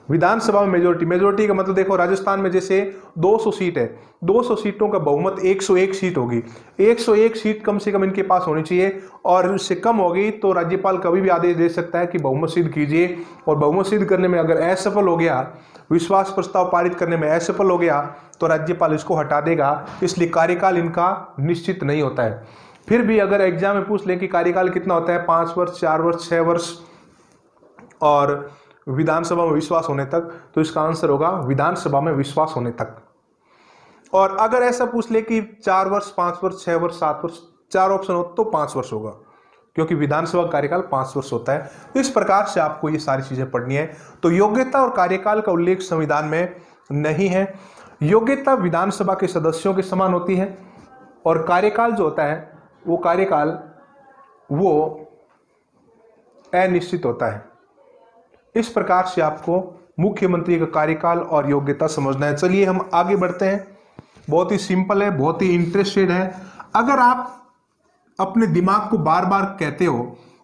विधानसभा में मेजोरिटी का मतलब देखो, राजस्थान में जैसे 200 सीट है, 200 सीटों का बहुमत 101 सीट होगी। 101 सीट कम से कम इनके पास होनी चाहिए, और उससे कम होगी तो राज्यपाल कभी भी आदेश दे सकता है कि बहुमत सिद्ध कीजिए। और बहुमत सिद्ध करने में अगर असफल हो गया, विश्वास प्रस्ताव पारित करने में असफल हो गया, तो राज्यपाल इसको हटा देगा। इसलिए कार्यकाल इनका निश्चित नहीं होता है। फिर भी अगर एग्जाम में पूछ लें कि कार्यकाल कितना होता है, 5 वर्ष, 4 वर्ष, 6 वर्ष और विधानसभा में विश्वास होने तक, तो इसका आंसर होगा विधानसभा में विश्वास होने तक। और अगर ऐसा पूछ ले कि 4 वर्ष, 5 वर्ष, 6 वर्ष, 7 वर्ष, 4 ऑप्शन हो तो 5 वर्ष होगा, क्योंकि विधानसभा कार्यकाल 5 वर्ष होता है। इस प्रकार से आपको ये सारी चीजें पढ़नी है। तो योग्यता और कार्यकाल का उल्लेख संविधान में नहीं है। योग्यता विधानसभा के सदस्यों के समान होती है, और कार्यकाल जो होता है वो कार्यकाल वो अनिश्चित होता है। इस प्रकार से आपको मुख्यमंत्री का कार्यकाल और योग्यता समझना है। चलिए हम आगे बढ़ते हैं। बहुत ही सिंपल है, बहुत ही इंटरेस्टेड है। अगर आप अपने दिमाग को बार बार कहते हो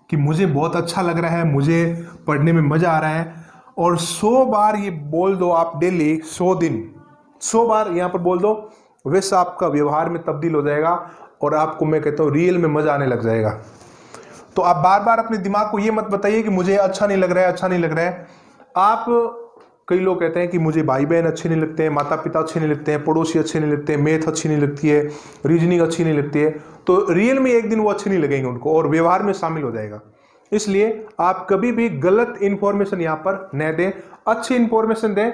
कि मुझे बहुत अच्छा लग रहा है, मुझे पढ़ने में मजा आ रहा है, और 100 बार ये बोल दो आप डेली, 100 दिन 100 बार यहाँ पर बोल दो, वैसे आपका व्यवहार में तब्दील हो जाएगा, और आपको मैं कहता हूँ रियल में मजा आने लग जाएगा। तो आप बार बार अपने दिमाग को ये मत बताइए कि मुझे अच्छा नहीं लग रहा है, अच्छा नहीं लग रहा है। आप, कई लोग कहते हैं कि मुझे भाई बहन अच्छे नहीं लगते हैं, माता पिता अच्छे नहीं लगते हैं, पड़ोसी अच्छे नहीं लगते हैं, मैथ अच्छी नहीं लगती है, रीजनिंग अच्छी नहीं लगती है, तो रियल में एक दिन वो अच्छे नहीं लगेंगे उनको, और व्यवहार में शामिल हो जाएगा। इसलिए आप कभी भी गलत इंफॉर्मेशन यहाँ पर न दें, अच्छी इंफॉर्मेशन दें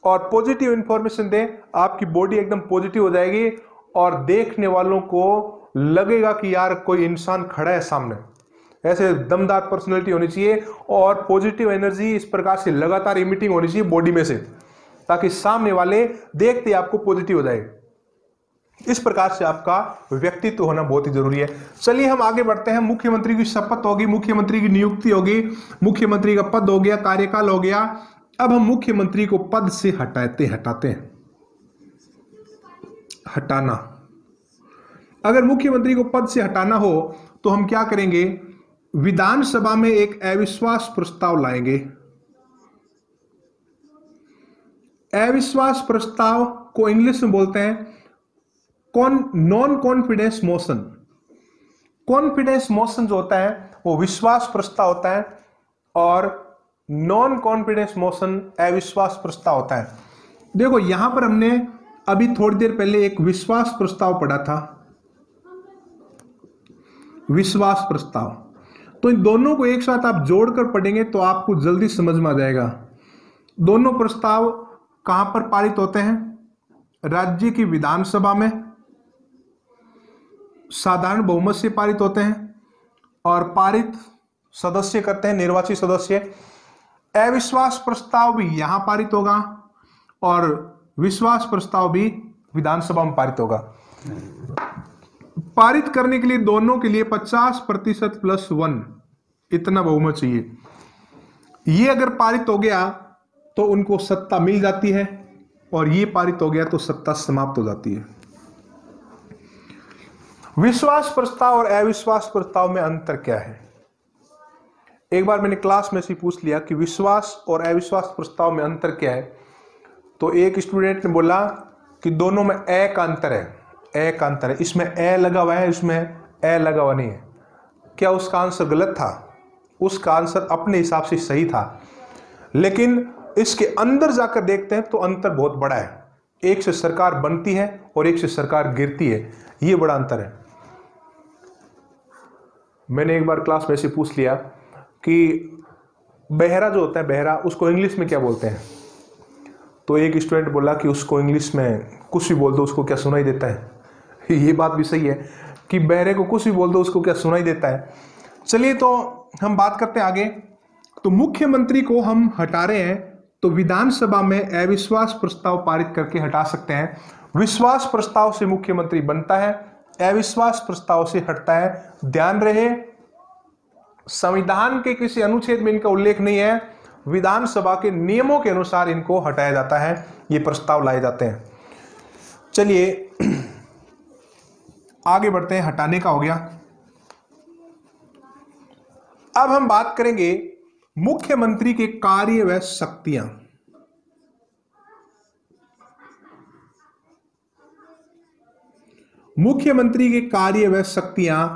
और पॉजिटिव इंफॉर्मेशन दें। आपकी बॉडी एकदम पॉजिटिव हो जाएगी, और देखने वालों को लगेगा कि यार कोई इंसान खड़ा है सामने। ऐसे दमदार पर्सनैलिटी होनी चाहिए, और पॉजिटिव एनर्जी इस प्रकार से लगातार इमिटिंग होनी चाहिए बॉडी में से, ताकि सामने वाले देखते आपको पॉजिटिव हो जाए। इस प्रकार से आपका व्यक्तित्व होना बहुत ही जरूरी है। चलिए हम आगे बढ़ते हैं। मुख्यमंत्री की शपथ होगी, मुख्यमंत्री की नियुक्ति होगी, मुख्यमंत्री का पद हो गया, कार्यकाल हो गया। अब हम मुख्यमंत्री को पद से हटाते हैं। हटाना, अगर मुख्यमंत्री को पद से हटाना हो तो हम क्या करेंगे? विधानसभा में एक अविश्वास प्रस्ताव लाएंगे। अविश्वास प्रस्ताव को इंग्लिश में बोलते हैं non confidence motion. Confidence motion जो होता है वो विश्वास प्रस्ताव होता है, और नॉन कॉन्फिडेंस मोशन अविश्वास प्रस्ताव होता है। देखो यहां पर हमने अभी थोड़ी देर पहले एक विश्वास प्रस्ताव पढ़ा था, विश्वास प्रस्ताव। तो इन दोनों को एक साथ आप जोड़कर पढ़ेंगे तो आपको जल्दी समझ में आ जाएगा। दोनों प्रस्ताव कहां पर पारित होते हैं? राज्य की विधानसभा में साधारण बहुमत से पारित होते हैं, और पारित सदस्य करते हैं निर्वाचित सदस्य। अविश्वास प्रस्ताव भी यहां पारित होगा, और विश्वास प्रस्ताव भी विधानसभा में पारित होगा। पारित करने के लिए दोनों के लिए 50% + 1 इतना बहुमत चाहिए। ये अगर पारित हो गया तो उनको सत्ता मिल जाती है, और ये पारित हो गया तो सत्ता समाप्त हो जाती है। विश्वास प्रस्ताव और अविश्वास प्रस्ताव में अंतर क्या है? एक बार मैंने क्लास में से पूछ लिया कि विश्वास और अविश्वास प्रस्ताव में अंतर क्या है, तो एक स्टूडेंट ने बोला कि दोनों में ए का अंतर है, ए का अंतर है, इसमें ए लगा हुआ है, इसमें ए लगा हुआ नहीं है। क्या उसका आंसर गलत था? उसका आंसर अपने हिसाब से सही था, लेकिन इसके अंदर जाकर देखते हैं तो अंतर बहुत बड़ा है। एक से सरकार बनती है और एक से सरकार गिरती है, ये बड़ा अंतर है। मैंने एक बार क्लास में ऐसे पूछ लिया कि बहरा जो होता है, बहरा, उसको इंग्लिश में क्या बोलते हैं? तो एक स्टूडेंट बोला कि उसको इंग्लिश में कुछ भी बोल दो उसको क्या सुनाई देता है। ये बात भी सही है कि बहरे को कुछ भी बोल दो उसको क्या सुनाई देता है। चलिए तो हम बात करते हैं आगे। तो मुख्यमंत्री को हम हटा रहे हैं, तो विधानसभा में अविश्वास प्रस्ताव पारित करके हटा सकते हैं। विश्वास प्रस्ताव से मुख्यमंत्री बनता है, अविश्वास प्रस्ताव से हटता है। ध्यान रहे, संविधान के किसी अनुच्छेद में इनका उल्लेख नहीं है, विधानसभा के नियमों के अनुसार इनको हटाया जाता है, ये प्रस्ताव लाए जाते हैं। चलिए आगे बढ़ते हैं, हटाने का हो गया। अब हम बात करेंगे मुख्यमंत्री के कार्य व शक्तियां। मुख्यमंत्री के कार्य व शक्तियां,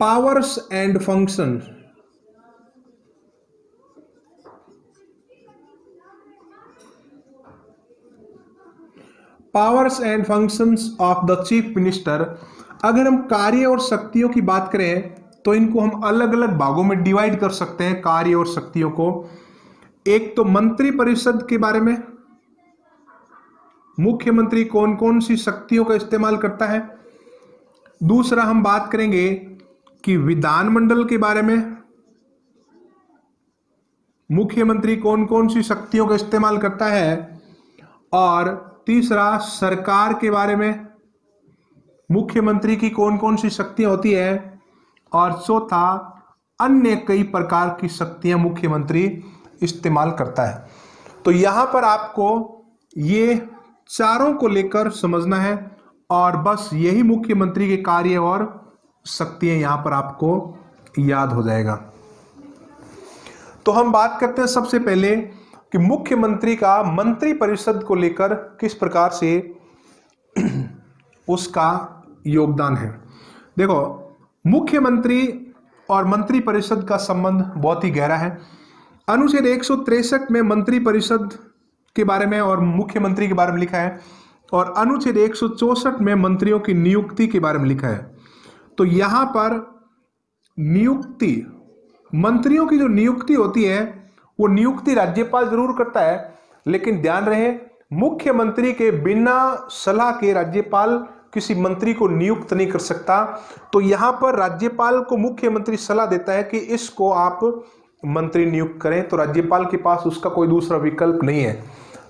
powers and function. Powers and functions of the chief minister. अगर हम कार्य और शक्तियों की बात करें तो इनको हम अलग अलग भागों में डिवाइड कर सकते हैं, कार्य और शक्तियों को। एक तो मंत्री परिषद के बारे में, मुख्यमंत्री कौन कौन सी शक्तियों का इस्तेमाल करता है। दूसरा हम बात करेंगे कि विधानमंडल के बारे में, मुख्यमंत्री कौन कौन सी शक्तियों का इस्तेमाल करता है। और तीसरा सरकार के बारे में, मुख्यमंत्री की कौन कौन सी शक्तियां होती है। और चौथा अन्य कई प्रकार की शक्तियां मुख्यमंत्री इस्तेमाल करता है। तो यहां पर आपको ये चारों को लेकर समझना है और बस यही मुख्यमंत्री के कार्य और शक्तियां यहां पर आपको याद हो जाएगा। तो हम बात करते हैं सबसे पहले कि मुख्यमंत्री का मंत्री परिषद को लेकर किस प्रकार से उसका योगदान है। देखो, मुख्यमंत्री और मंत्री परिषद का संबंध बहुत ही गहरा है। अनुच्छेद 163 में मंत्री परिषद के बारे में और मुख्यमंत्री के बारे में लिखा है, और अनुच्छेद 164 में मंत्रियों की नियुक्ति के बारे में लिखा है। तो यहां पर नियुक्ति, मंत्रियों की जो नियुक्ति होती है वो नियुक्ति राज्यपाल जरूर करता है, लेकिन ध्यान रहे मुख्यमंत्री के बिना सलाह के राज्यपाल किसी मंत्री को नियुक्त नहीं कर सकता। तो यहां पर राज्यपाल को मुख्यमंत्री सलाह देता है कि इसको आप मंत्री नियुक्त करें, तो राज्यपाल के पास उसका कोई दूसरा विकल्प नहीं है।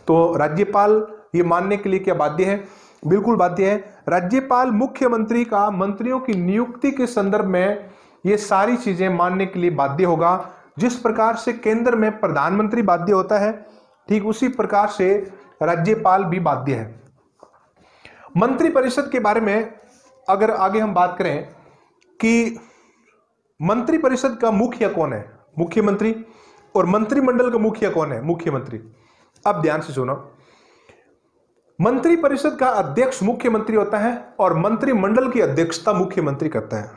तो राज्यपाल ये मानने के लिए क्या बाध्य है? बिल्कुल बाध्य है। राज्यपाल मुख्यमंत्री का मंत्रियों की नियुक्ति के संदर्भ में ये सारी चीजें मानने के लिए बाध्य होगा। जिस प्रकार से केंद्र में प्रधानमंत्री बाध्य होता है, ठीक उसी प्रकार से राज्यपाल भी बाध्य है। मंत्री परिषद के बारे में अगर आगे हम बात करें कि मंत्री परिषद का मुखिया कौन है? मुख्यमंत्री। और मंत्रिमंडल का मुखिया कौन है? मुख्यमंत्री। अब ध्यान से सुनो, मंत्री परिषद का अध्यक्ष मुख्यमंत्री होता है और मंत्रिमंडल की अध्यक्षता मुख्यमंत्री करता है।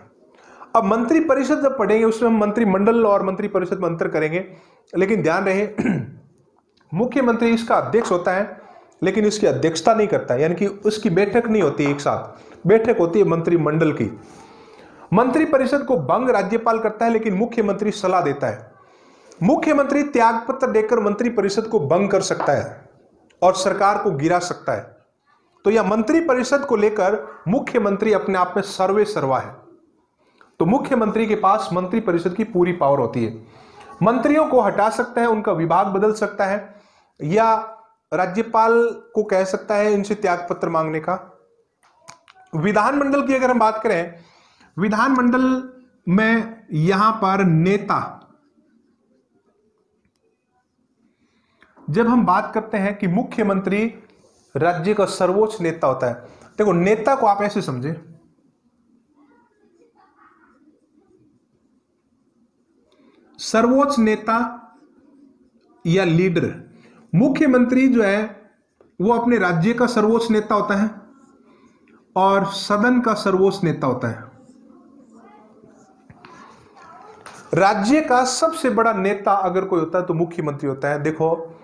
अब मंत्री परिषद जब पढ़ेंगे उसमें हम मंत्रिमंडल और मंत्री परिषद में अंतर करेंगे, लेकिन ध्यान रहे मुख्यमंत्री इसका अध्यक्ष होता है लेकिन इसकी अध्यक्षता नहीं करता है, यानी कि उसकी बैठक नहीं होती एक साथ, बैठक होती है मंत्रिमंडल की। मंत्री परिषद को भंग राज्यपाल करता है लेकिन मुख्यमंत्री सलाह देता है। मुख्यमंत्री त्यागपत्र देकर मंत्री परिषद को भंग कर सकता है और सरकार को गिरा सकता है। तो यह मंत्री परिषद को लेकर मुख्यमंत्री अपने आप में सर्वे सर्वा है। तो मुख्यमंत्री के पास मंत्री परिषद की पूरी पावर होती है। मंत्रियों को हटा सकता है, उनका विभाग बदल सकता है, या राज्यपाल को कह सकता है इनसे त्यागपत्र मांगने का। विधानमंडल की अगर हम बात करें, विधानमंडल में यहां पर नेता, जब हम बात करते हैं कि मुख्यमंत्री राज्य का सर्वोच्च नेता होता है, देखो नेता को आप ऐसे समझे, सर्वोच्च नेता या लीडर। मुख्यमंत्री जो है वो अपने राज्य का सर्वोच्च नेता होता है और सदन का सर्वोच्च नेता होता है। राज्य का सबसे बड़ा नेता अगर कोई होता है तो मुख्यमंत्री होता है। देखो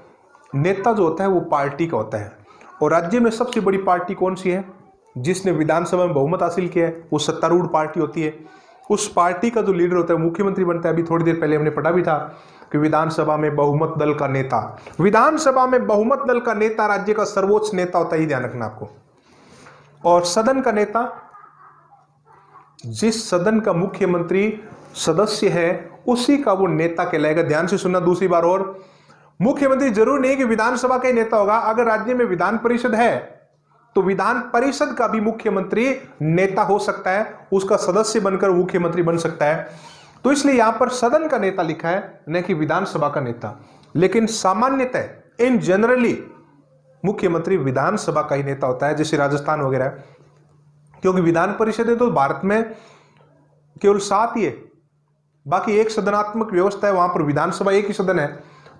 नेता जो होता है वो पार्टी का होता है, और राज्य में सबसे बड़ी पार्टी कौन सी है? जिसने विधानसभा में बहुमत हासिल किया है वो सत्तारूढ़ पार्टी होती है। उस पार्टी का जो लीडर होता है मुख्यमंत्री बनता है। अभी थोड़ी देर पहले हमने पढ़ा भी था कि विधानसभा में बहुमत दल का नेता, विधानसभा में बहुमत दल का नेता राज्य का सर्वोच्च नेता होता है, ये ध्यान रखना आपको। और सदन का नेता, जिस सदन का मुख्यमंत्री सदस्य है उसी का वो नेता कहलाएगा। ध्यान से सुनना दूसरी बार, और मुख्यमंत्री जरूर नहीं कि विधानसभा का ही नेता होगा। अगर राज्य में विधान परिषद है तो विधान परिषद का भी मुख्यमंत्री नेता हो सकता है, उसका सदस्य बनकर मुख्यमंत्री बन सकता है। तो इसलिए यहां पर सदन का नेता लिखा है, न कि विधानसभा का नेता। लेकिन सामान्यतः इन जनरली मुख्यमंत्री विधानसभा का ही नेता होता है, जैसे राजस्थान वगैरह, क्योंकि विधान परिषद है तो भारत में केवल 7 ही है, बाकी एक सदनात्मक व्यवस्था है, वहां पर विधानसभा एक ही सदन है,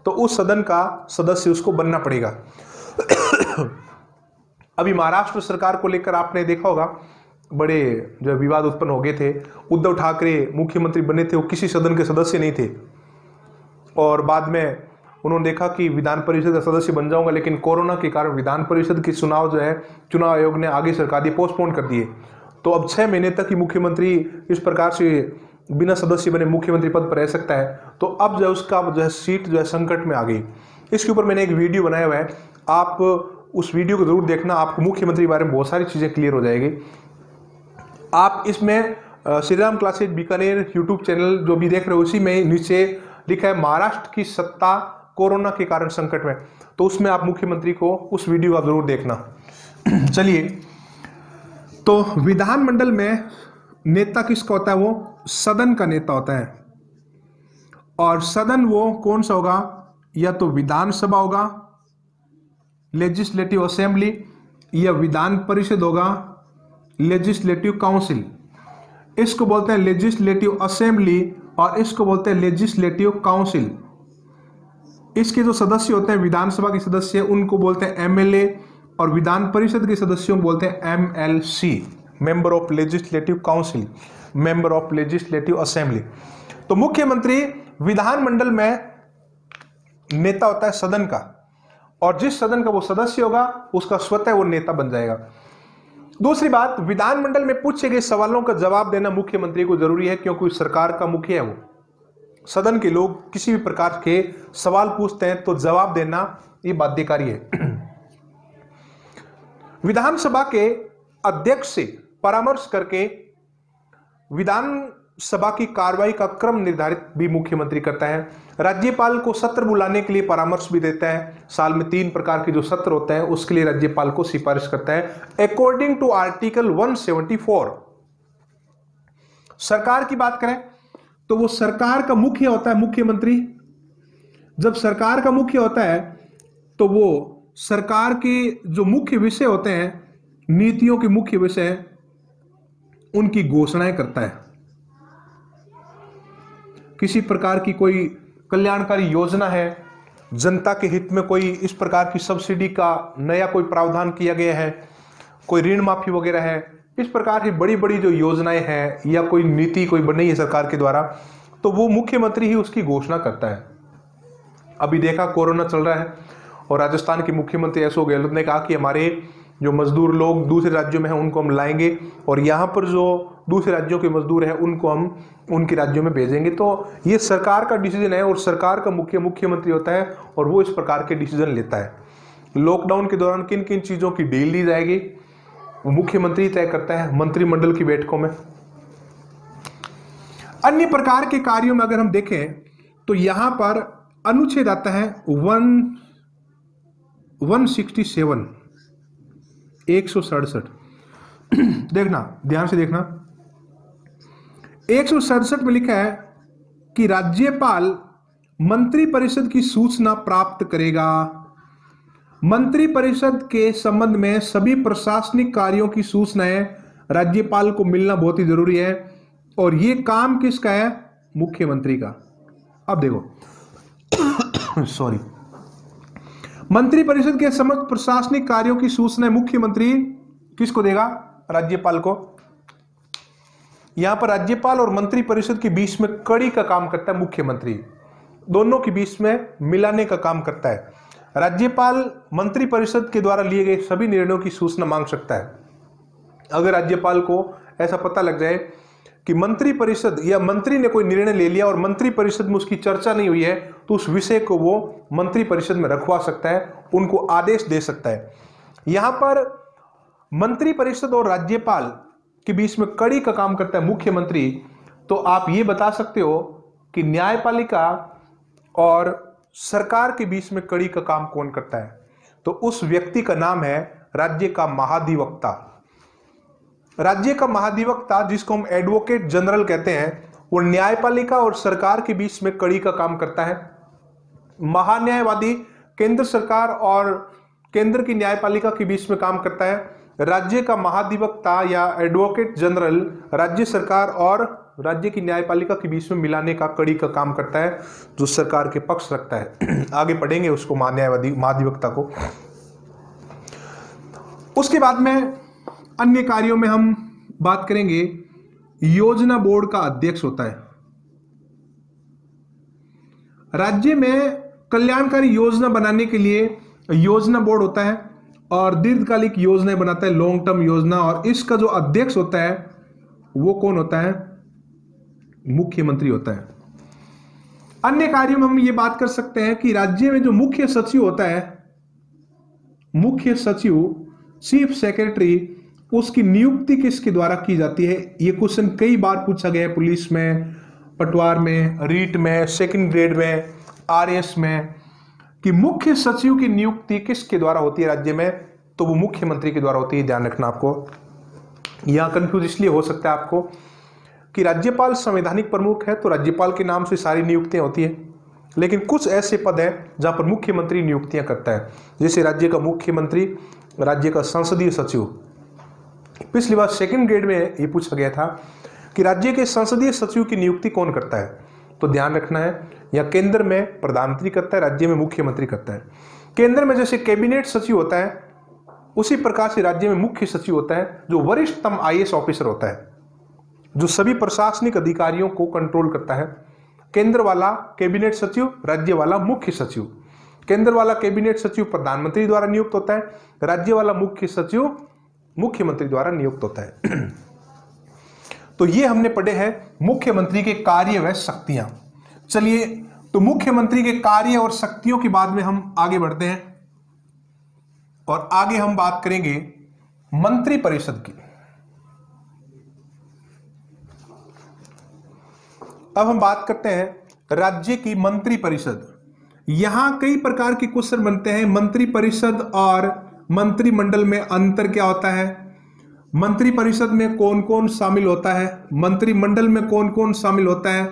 तो उस सदन का सदस्य उसको बनना पड़ेगा। अभी महाराष्ट्र सरकार को लेकर आपने देखा होगा बड़े जो विवाद उत्पन्न हो गए थे। उद्धव ठाकरे मुख्यमंत्री बने थे, वो किसी सदन के सदस्य नहीं थे, और बाद में उन्होंने देखा कि विधान परिषद का सदस्य बन जाऊंगा, लेकिन कोरोना के कारण विधान परिषद के चुनाव जो है चुनाव आयोग ने आगे सरका दिए, पोस्टपोन कर दिए। तो अब 6 महीने तक ही मुख्यमंत्री इस प्रकार से बिना सदस्य बने मुख्यमंत्री पद पर रह सकता है। तो अब जो उसका जो है सीट जो है संकट में आ गई। इसके ऊपर मैंने एक वीडियो बनाया हुआ है, आप उस वीडियो को जरूर देखना, आपको मुख्यमंत्री के बारे में बहुत सारी चीजें क्लियर हो जाएगी। आप इसमें Shri Ram classes Bikaner YouTube channel जो भी देख रहे हो, उसी में नीचे लिखा है महाराष्ट्र की सत्ता कोरोना के कारण संकट में, तो उसमें आप मुख्यमंत्री को उस वीडियो का जरूर देखना। चलिए, तो विधानमंडल में नेता किसका होता है? वो सदन का नेता होता है। और सदन वो कौन सा होगा? या तो विधानसभा होगा, लेजिस्लेटिव असेंबली, या विधान परिषद होगा, लेजिस्लेटिव काउंसिल। इसको बोलते हैं लेजिस्लेटिव असेंबली और इसको बोलते हैं लेजिस्लेटिव काउंसिल। इसके जो सदस्य होते हैं, विधानसभा के सदस्य, उनको बोलते हैं एमएलए, और विधान परिषद के सदस्यों को बोलते हैं MLC, member of legislative council, member of legislative assembly. तो मुख्यमंत्री विधानमंडल में नेता होता है सदन का, और जिस सदन का वो सदस्य होगा उसका स्वतः वो नेता बन जाएगा। दूसरी बात, विधानमंडल में पूछे गए सवालों का जवाब देना मुख्यमंत्री को जरूरी है, क्योंकि सरकार का मुखिया है वो। सदन के लोग किसी भी प्रकार के सवाल पूछते हैं तो जवाब देना ये बाध्यकारी है। विधानसभा के अध्यक्ष से परामर्श करके विधानसभा की कार्रवाई का क्रम निर्धारित भी मुख्यमंत्री करता है। राज्यपाल को सत्र बुलाने के लिए परामर्श भी देता है। साल में 3 प्रकार के जो सत्र होता है उसके लिए राज्यपाल को सिफारिश करता है अकॉर्डिंग टू आर्टिकल 174। सरकार की बात करें तो वो सरकार का मुखिया होता है मुख्यमंत्री। जब सरकार का मुखिया होता है तो वो सरकार के जो मुख्य विषय होते हैं, नीतियों के मुख्य विषय, उनकी घोषणाएं करता है। किसी प्रकार की कोई कल्याणकारी योजना है, जनता के हित में कोई इस प्रकार की सब्सिडी का नया कोई प्रावधान किया गया है, कोई ऋण माफी वगैरह है, इस प्रकार की बड़ी बड़ी जो योजनाएं हैं या कोई नीति कोई बनी है सरकार के द्वारा, तो वो मुख्यमंत्री ही उसकी घोषणा करता है। अभी देखा कोरोना चल रहा है और राजस्थान के मुख्यमंत्री अशोक गहलोत ने कहा कि हमारे जो मजदूर लोग दूसरे राज्यों में हैं उनको हम लाएंगे और यहाँ पर जो दूसरे राज्यों के मजदूर हैं उनको हम उनके राज्यों में भेजेंगे। तो ये सरकार का डिसीजन है और सरकार का मुख्यमंत्री होता है और वो इस प्रकार के डिसीजन लेता है। लॉकडाउन के दौरान किन किन चीज़ों की डील ली जाएगी वो मुख्यमंत्री तय करता है मंत्रिमंडल की बैठकों में। अन्य प्रकार के कार्यों में अगर हम देखें तो यहां पर अनुच्छेद आता है 167 167। देखना, ध्यान से देखना, 167 में लिखा है कि राज्यपाल मंत्रिपरिषद की सूचना प्राप्त करेगा। मंत्रिपरिषद के संबंध में सभी प्रशासनिक कार्यों की सूचनाएं राज्यपाल को मिलना बहुत ही जरूरी है और यह काम किसका है? मुख्यमंत्री का। अब देखो सॉरी, मंत्रिपरिषद के समस्त प्रशासनिक कार्यों की सूचना मुख्यमंत्री किसको देगा? राज्यपाल को। यहां पर राज्यपाल और मंत्रिपरिषद के बीच में कड़ी का काम करता है मुख्यमंत्री, दोनों के बीच में मिलाने का काम करता है। राज्यपाल मंत्रिपरिषद के द्वारा लिए गए सभी निर्णयों की सूचना मांग सकता है। अगर राज्यपाल को ऐसा पता लग जाए कि मंत्री परिषद या मंत्री ने कोई निर्णय ले लिया और मंत्री परिषद में उसकी चर्चा नहीं हुई है, तो उस विषय को वो मंत्री परिषद में रखवा सकता है, उनको आदेश दे सकता है। यहां पर मंत्री परिषद और राज्यपाल के बीच में कड़ी का काम करता है मुख्यमंत्री। तो आप ये बता सकते हो कि न्यायपालिका और सरकार के बीच में कड़ी का काम कौन करता है? तो उस व्यक्ति का नाम है राज्य का महाधिवक्ता। राज्य का महाधिवक्ता, जिसको हम एडवोकेट जनरल कहते हैं, वो न्यायपालिका और सरकार के बीच में कड़ी का काम करता है। महान्यायवादी केंद्र सरकार और केंद्र की न्यायपालिका के बीच में काम करता है। राज्य का महाधिवक्ता या एडवोकेट जनरल राज्य सरकार और राज्य की न्यायपालिका के बीच में मिलाने का कड़ी का काम करता है, जो सरकार के पक्ष रखता है। आगे पढ़ेंगे उसको महाधिवक्ता को। उसके बाद में अन्य कार्यों में हम बात करेंगे। योजना बोर्ड का अध्यक्ष होता है। राज्य में कल्याणकारी योजना बनाने के लिए योजना बोर्ड होता है और दीर्घकालिक योजनाएं बनाता है, लॉन्ग टर्म योजना। और इसका जो अध्यक्ष होता है वो कौन होता है? मुख्यमंत्री होता है। अन्य कार्यों में हम ये बात कर सकते हैं कि राज्य में जो मुख्य सचिव होता है, मुख्य सचिव, चीफ सेक्रेटरी, उसकी नियुक्ति किसके द्वारा की जाती है? ये क्वेश्चन कई बार पूछा गया है, पुलिस में, पटवार में, रीट में, सेकंड ग्रेड में, आरएस में, कि मुख्य सचिव की नियुक्ति किसके द्वारा होती है राज्य में? तो वो मुख्यमंत्री के द्वारा होती है। ध्यान रखना आपको। यहां कंफ्यूज इसलिए हो सकता है आपको कि राज्यपाल संवैधानिक प्रमुख है, तो राज्यपाल के नाम से सारी नियुक्तियां होती है, लेकिन कुछ ऐसे पद हैं जहां पर मुख्यमंत्री नियुक्तियां करता है, जैसे राज्य का मुख्यमंत्री, राज्य का संसदीय सचिव। पिछली बार सेकंड ग्रेड में ये पूछा गया था कि राज्य के संसदीय सचिव की नियुक्ति कौन करता है? तो ध्यान रखना है, या केंद्र में प्रधानमंत्री करता है, राज्य में मुख्यमंत्री करता है। केंद्र में जैसे कैबिनेट सचिव होता है, उसी प्रकार से राज्य में मुख्य सचिव होता है, जो वरिष्ठतम आईएएस ऑफिसर होता है, जो सभी प्रशासनिक अधिकारियों को कंट्रोल करता है। केंद्र वाला कैबिनेट सचिव, राज्य वाला मुख्य सचिव। केंद्र वाला कैबिनेट सचिव प्रधानमंत्री द्वारा नियुक्त होता है, राज्य वाला मुख्य सचिव मुख्यमंत्री द्वारा नियुक्त होता है। तो ये हमने पढ़े हैं मुख्यमंत्री के कार्य व शक्तियां। चलिए, तो मुख्यमंत्री के कार्य और शक्तियों के बाद में हम आगे बढ़ते हैं और आगे हम बात करेंगे मंत्री परिषद की। अब हम बात करते हैं राज्य की मंत्री परिषद। यहां कई प्रकार के क्वेश्चन बनते हैं। मंत्री परिषद और मंत्रिमंडल में अंतर क्या होता है? मंत्री परिषद में कौन कौन शामिल होता है? मंत्रिमंडल में कौन कौन शामिल होता है?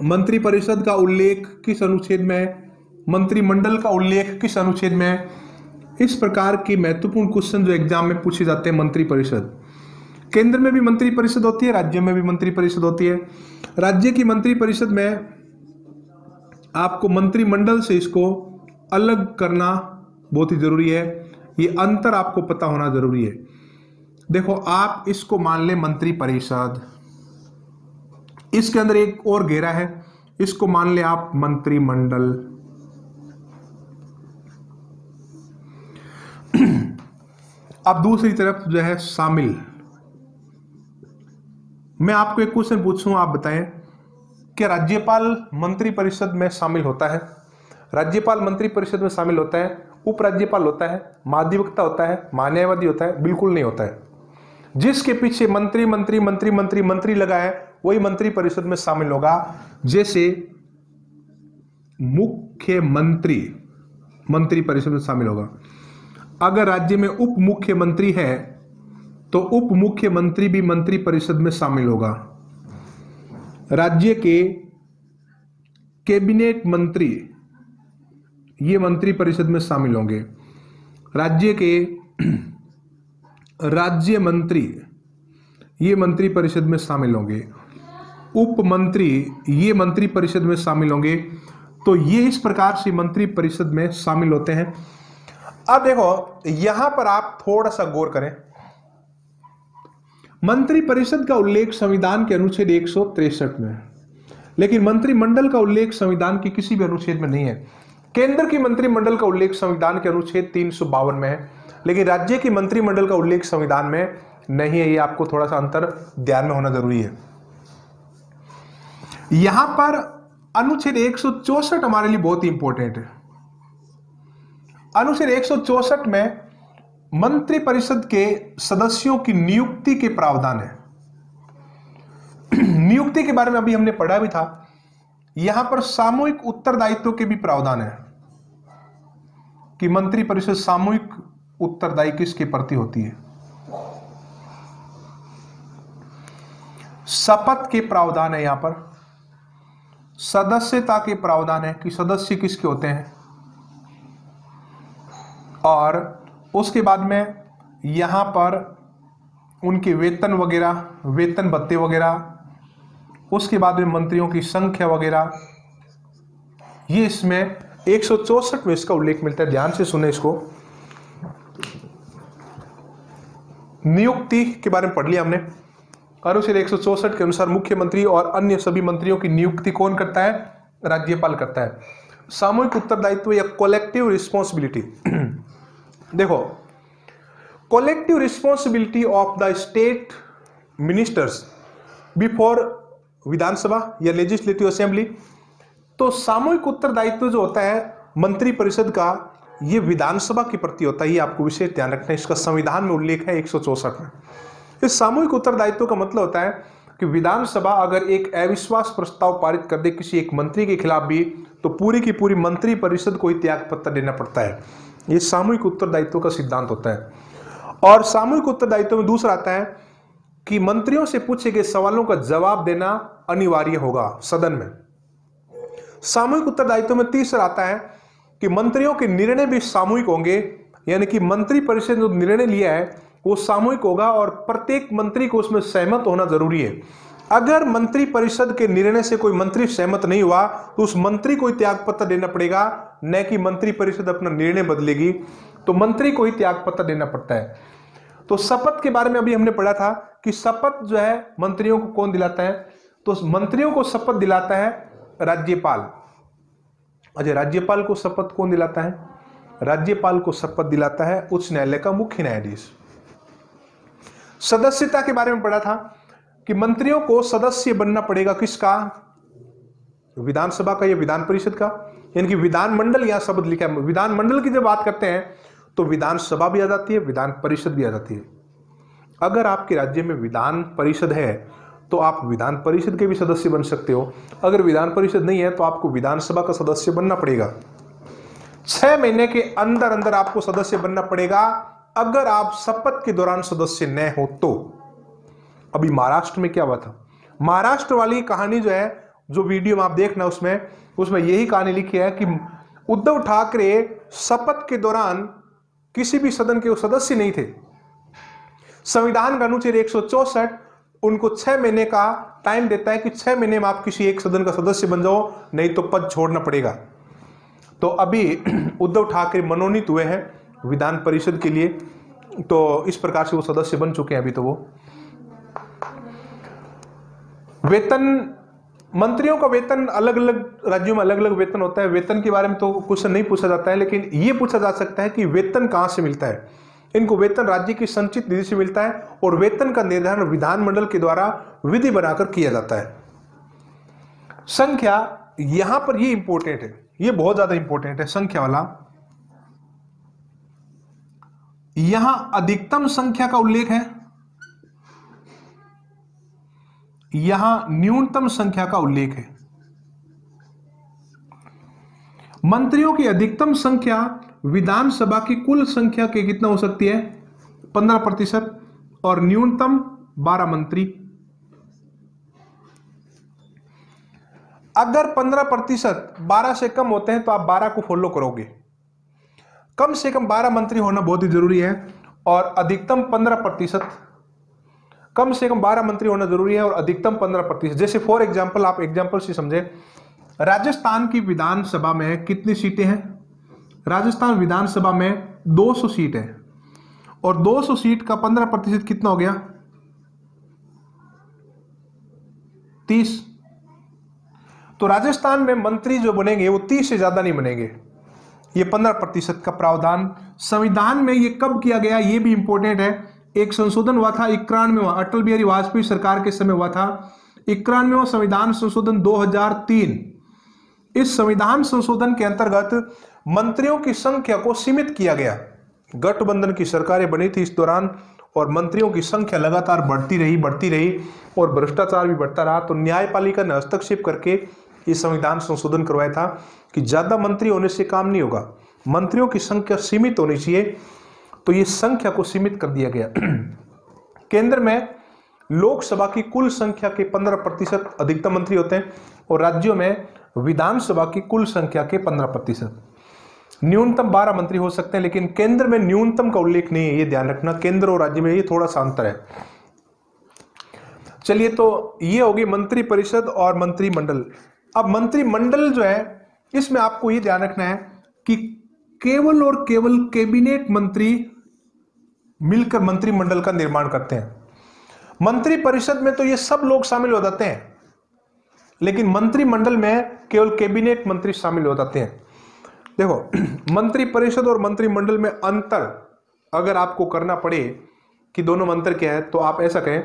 मंत्री परिषद का उल्लेख किस अनुच्छेद में है? मंत्रिमंडल का उल्लेख किस अनुच्छेद में है? इस प्रकार के महत्वपूर्ण क्वेश्चन जो एग्जाम में पूछे जाते हैं मंत्री परिषद। केंद्र में भी मंत्री परिषद होती है, राज्य में भी मंत्री परिषद होती है। राज्य की मंत्री परिषद में आपको मंत्रिमंडल से इसको अलग करना बहुत ही जरूरी है। ये अंतर आपको पता होना जरूरी है। देखो, आप इसको मान ले मंत्री परिषद, इसके अंदर एक और घेरा है, इसको मान ले आप मंत्रिमंडल। अब दूसरी तरफ जो है शामिल। मैं आपको एक क्वेश्चन पूछूं, आप बताएं, क्या राज्यपाल मंत्री परिषद में शामिल होता है? राज्यपाल मंत्री परिषद में शामिल होता है? उपराज्यपाल होता है? महाधिवक्ता होता है? महान्यायवादी होता है? बिल्कुल नहीं होता है। जिसके पीछे मंत्री मंत्री मंत्री मंत्री मंत्री लगा है वही मंत्री परिषद में शामिल होगा। जैसे मुख्यमंत्री मंत्री परिषद में शामिल होगा। अगर राज्य में उप मुख्यमंत्री है तो उप मुख्यमंत्री भी मंत्री परिषद में शामिल होगा। राज्य के कैबिनेट मंत्री ये मंत्री परिषद में शामिल होंगे। राज्य के राज्य मंत्री ये मंत्री परिषद में शामिल होंगे। उप मंत्री ये मंत्री परिषद में शामिल होंगे। तो ये इस प्रकार से मंत्री परिषद में शामिल होते हैं। अब देखो, यहां पर आप थोड़ा सा गौर करें। मंत्री परिषद का उल्लेख संविधान के अनुच्छेद 163 में है, लेकिन मंत्रिमंडल का उल्लेख संविधान के किसी भी अनुच्छेद में नहीं है। केंद्र की मंत्रिमंडल का उल्लेख संविधान के अनुच्छेद 352 में है, लेकिन राज्य की मंत्रिमंडल का उल्लेख संविधान में नहीं है। ये आपको थोड़ा सा अंतर ध्यान में होना जरूरी है। यहां पर अनुच्छेद 164 हमारे लिए बहुत ही इंपॉर्टेंट है। अनुच्छेद 164 में मंत्रिपरिषद के सदस्यों की नियुक्ति के प्रावधान है। नियुक्ति के बारे में अभी हमने पढ़ा भी था। यहां पर सामूहिक उत्तरदायित्व के भी प्रावधान है कि मंत्रिपरिषद सामूहिक उत्तरदायी किसके प्रति होती है। शपथ के प्रावधान है, यहां पर सदस्यता के प्रावधान है कि सदस्य किसके होते हैं, और उसके बाद में यहां पर उनके वेतन वगैरह, वेतन भत्ते वगैरह, उसके बाद में मंत्रियों की संख्या वगैरह, ये इसमें 164 में इसका उल्लेख मिलता है। ध्यान से सुने इसको। नियुक्ति के बारे में पढ़ लिया हमने। अनुच्छेद 164 के अनुसार मुख्यमंत्री और अन्य सभी मंत्रियों की नियुक्ति कौन करता है? राज्यपाल करता है। सामूहिक उत्तरदायित्व या कलेक्टिव रिस्पॉन्सिबिलिटी देखो, collective responsibility of the state ministers before Vidhan Sabha या लेजिस्लेटिव असेंबली। तो सामूहिक उत्तरदायित्व जो होता है मंत्री परिषद का, ये विधानसभा के प्रति होता है। ये आपको विशेष ध्यान रखना है। इसका संविधान में उल्लेख है 164 में। इस सामूहिक उत्तरदायित्व का मतलब होता है कि विधानसभा अगर एक अविश्वास प्रस्ताव पारित कर दे किसी एक मंत्री के खिलाफ भी, तो पूरी की पूरी मंत्री परिषद को ही त्याग पत्र देना पड़ता है। ये सामूहिक उत्तरदायित्व का सिद्धांत होता है। और सामूहिक उत्तरदायित्व में दूसरा आता है कि मंत्रियों से पूछे गए सवालों का जवाब देना अनिवार्य होगा सदन में। सामूहिक उत्तरदायित्व में तीसरा आता है कि मंत्रियों के निर्णय भी सामूहिक होंगे, यानी कि मंत्री परिषद ने जो निर्णय लिया है वो सामूहिक होगा और प्रत्येक मंत्री को उसमें सहमत होना जरूरी है। अगर मंत्री परिषद के निर्णय से कोई मंत्री सहमत नहीं हुआ तो उस मंत्री को ही त्याग पत्र देना पड़ेगा, न कि मंत्री परिषद अपना निर्णय बदलेगी। तो मंत्री को ही त्याग पत्र देना पड़ता है। तो शपथ के बारे में अभी हमने पढ़ा था कि शपथ जो है मंत्रियों को कौन दिलाता है? तो मंत्रियों को शपथ दिलाता है राज्यपाल। अजय, राज्यपाल को शपथ कौन दिलाता है? राज्यपाल को शपथ दिलाता है उच्च न्यायालय का मुख्य न्यायाधीश। सदस्यता के बारे में पढ़ा था कि मंत्रियों को सदस्य बनना पड़ेगा किसका? विधानसभा का या विधान परिषद का, यानी कि विधानमंडल यहां शब्द लिखा है। विधानमंडल की जब बात करते हैं तो विधानसभा भी आ जाती है, विधान परिषद भी आ जाती है। अगर आपके राज्य में विधान परिषद है तो आप विधान परिषद के भी सदस्य बन सकते हो। अगर विधान परिषद नहीं है तो आपको विधानसभा का सदस्य बनना पड़ेगा। 6 महीने के अंदर अंदर आपको सदस्य बनना पड़ेगा अगर आप शपथ के दौरान सदस्य न हो तो। अभी महाराष्ट्र में क्या हुआ था? महाराष्ट्र वाली कहानी जो है, जो वीडियो में आप देखना, उसमें यही कहानी लिखी है कि उद्धव ठाकरे शपथ के दौरान किसी भी सदन के सदस्य नहीं थे। संविधान का अनुच्छेद 164 उनको 6 महीने का टाइम देता है कि 6 महीने में आप किसी एक सदन का सदस्य बन जाओ, नहीं तो पद छोड़ना पड़ेगा। तो अभी उद्धव ठाकरे मनोनीत हुए हैं विधान परिषद के लिए, तो इस प्रकार से वो सदस्य बन चुके हैं। अभी तो वो वेतन, मंत्रियों का वेतन अलग अलग राज्यों में अलग अलग वेतन होता है। वेतन के बारे में तो क्वेश्चन नहीं पूछा जाता है, लेकिन ये पूछा जा सकता है कि वेतन कहां से मिलता है। इनको वेतन राज्य की संचित निधि से मिलता है और वेतन का निर्धारण विधानमंडल के द्वारा विधि बनाकर किया जाता है। संख्या, यहां पर ये इंपॉर्टेंट है, ये बहुत ज्यादा इंपॉर्टेंट है संख्या वाला। यहां अधिकतम संख्या का उल्लेख है, यहां न्यूनतम संख्या का उल्लेख है। मंत्रियों की अधिकतम संख्या विधानसभा की कुल संख्या के कितना हो सकती है? 15% और न्यूनतम 12 मंत्री। अगर 15% 12 से कम होते हैं तो आप 12 को फॉलो करोगे। कम से कम 12 मंत्री होना बहुत ही जरूरी है और अधिकतम 15%, कम से कम 12 मंत्री होना जरूरी है और अधिकतम 15%। जैसे फॉर एग्जांपल, आप एग्जांपल से समझे, राजस्थान की विधानसभा में कितनी सीटें हैं? राजस्थान विधानसभा में 200 सीट है और 200 सीट का 15% कितना हो गया? 30। तो राजस्थान में मंत्री जो बनेंगे वो 30 से ज्यादा नहीं बनेंगे। ये 15% का प्रावधान संविधान में ये कब किया गया, ये भी इंपॉर्टेंट है एक संशोधन हुआ था 91वां, अटल बिहारी वाजपेयी सरकार के समय हुआ था 91वां संविधान संशोधन 2003। इस संविधान संशोधन के अंतर्गत मंत्रियों की संख्या को सीमित किया गया। गठबंधन की सरकारें बनी थी इस दौरान और मंत्रियों की संख्या लगातार बढ़ती रही और भ्रष्टाचार भी बढ़ता रहा। तो न्यायपालिका ने हस्तक्षेप करके ये संविधान संशोधन करवाया था कि ज्यादा मंत्री होने से काम नहीं होगा, मंत्रियों की संख्या सीमित होनी चाहिए। तो ये संख्या को सीमित कर दिया गया। केंद्र में लोकसभा की कुल संख्या के 15% अधिकतम मंत्री होते हैं और राज्यों में विधानसभा की कुल संख्या के 15%। न्यूनतम 12 मंत्री हो सकते हैं, लेकिन केंद्र में न्यूनतम का उल्लेख नहीं है, ये ध्यान रखना। केंद्र और राज्य में ये थोड़ा सा अंतर है। चलिए, तो ये होगी मंत्री परिषद और मंत्रिमंडल। अब मंत्रिमंडल जो है, इसमें आपको ये ध्यान रखना है कि केवल और केवल कैबिनेट मंत्री मिलकर मंत्रिमंडल का निर्माण करते हैं। मंत्री परिषद में तो ये सब लोग शामिल हो जाते हैं, लेकिन मंत्रिमंडल में केवल कैबिनेट मंत्री शामिल हो जाते हैं। देखो, मंत्री परिषद और मंत्रिमंडल में अंतर अगर आपको करना पड़े कि दोनों में अंतर क्या है, तो आप ऐसा कहें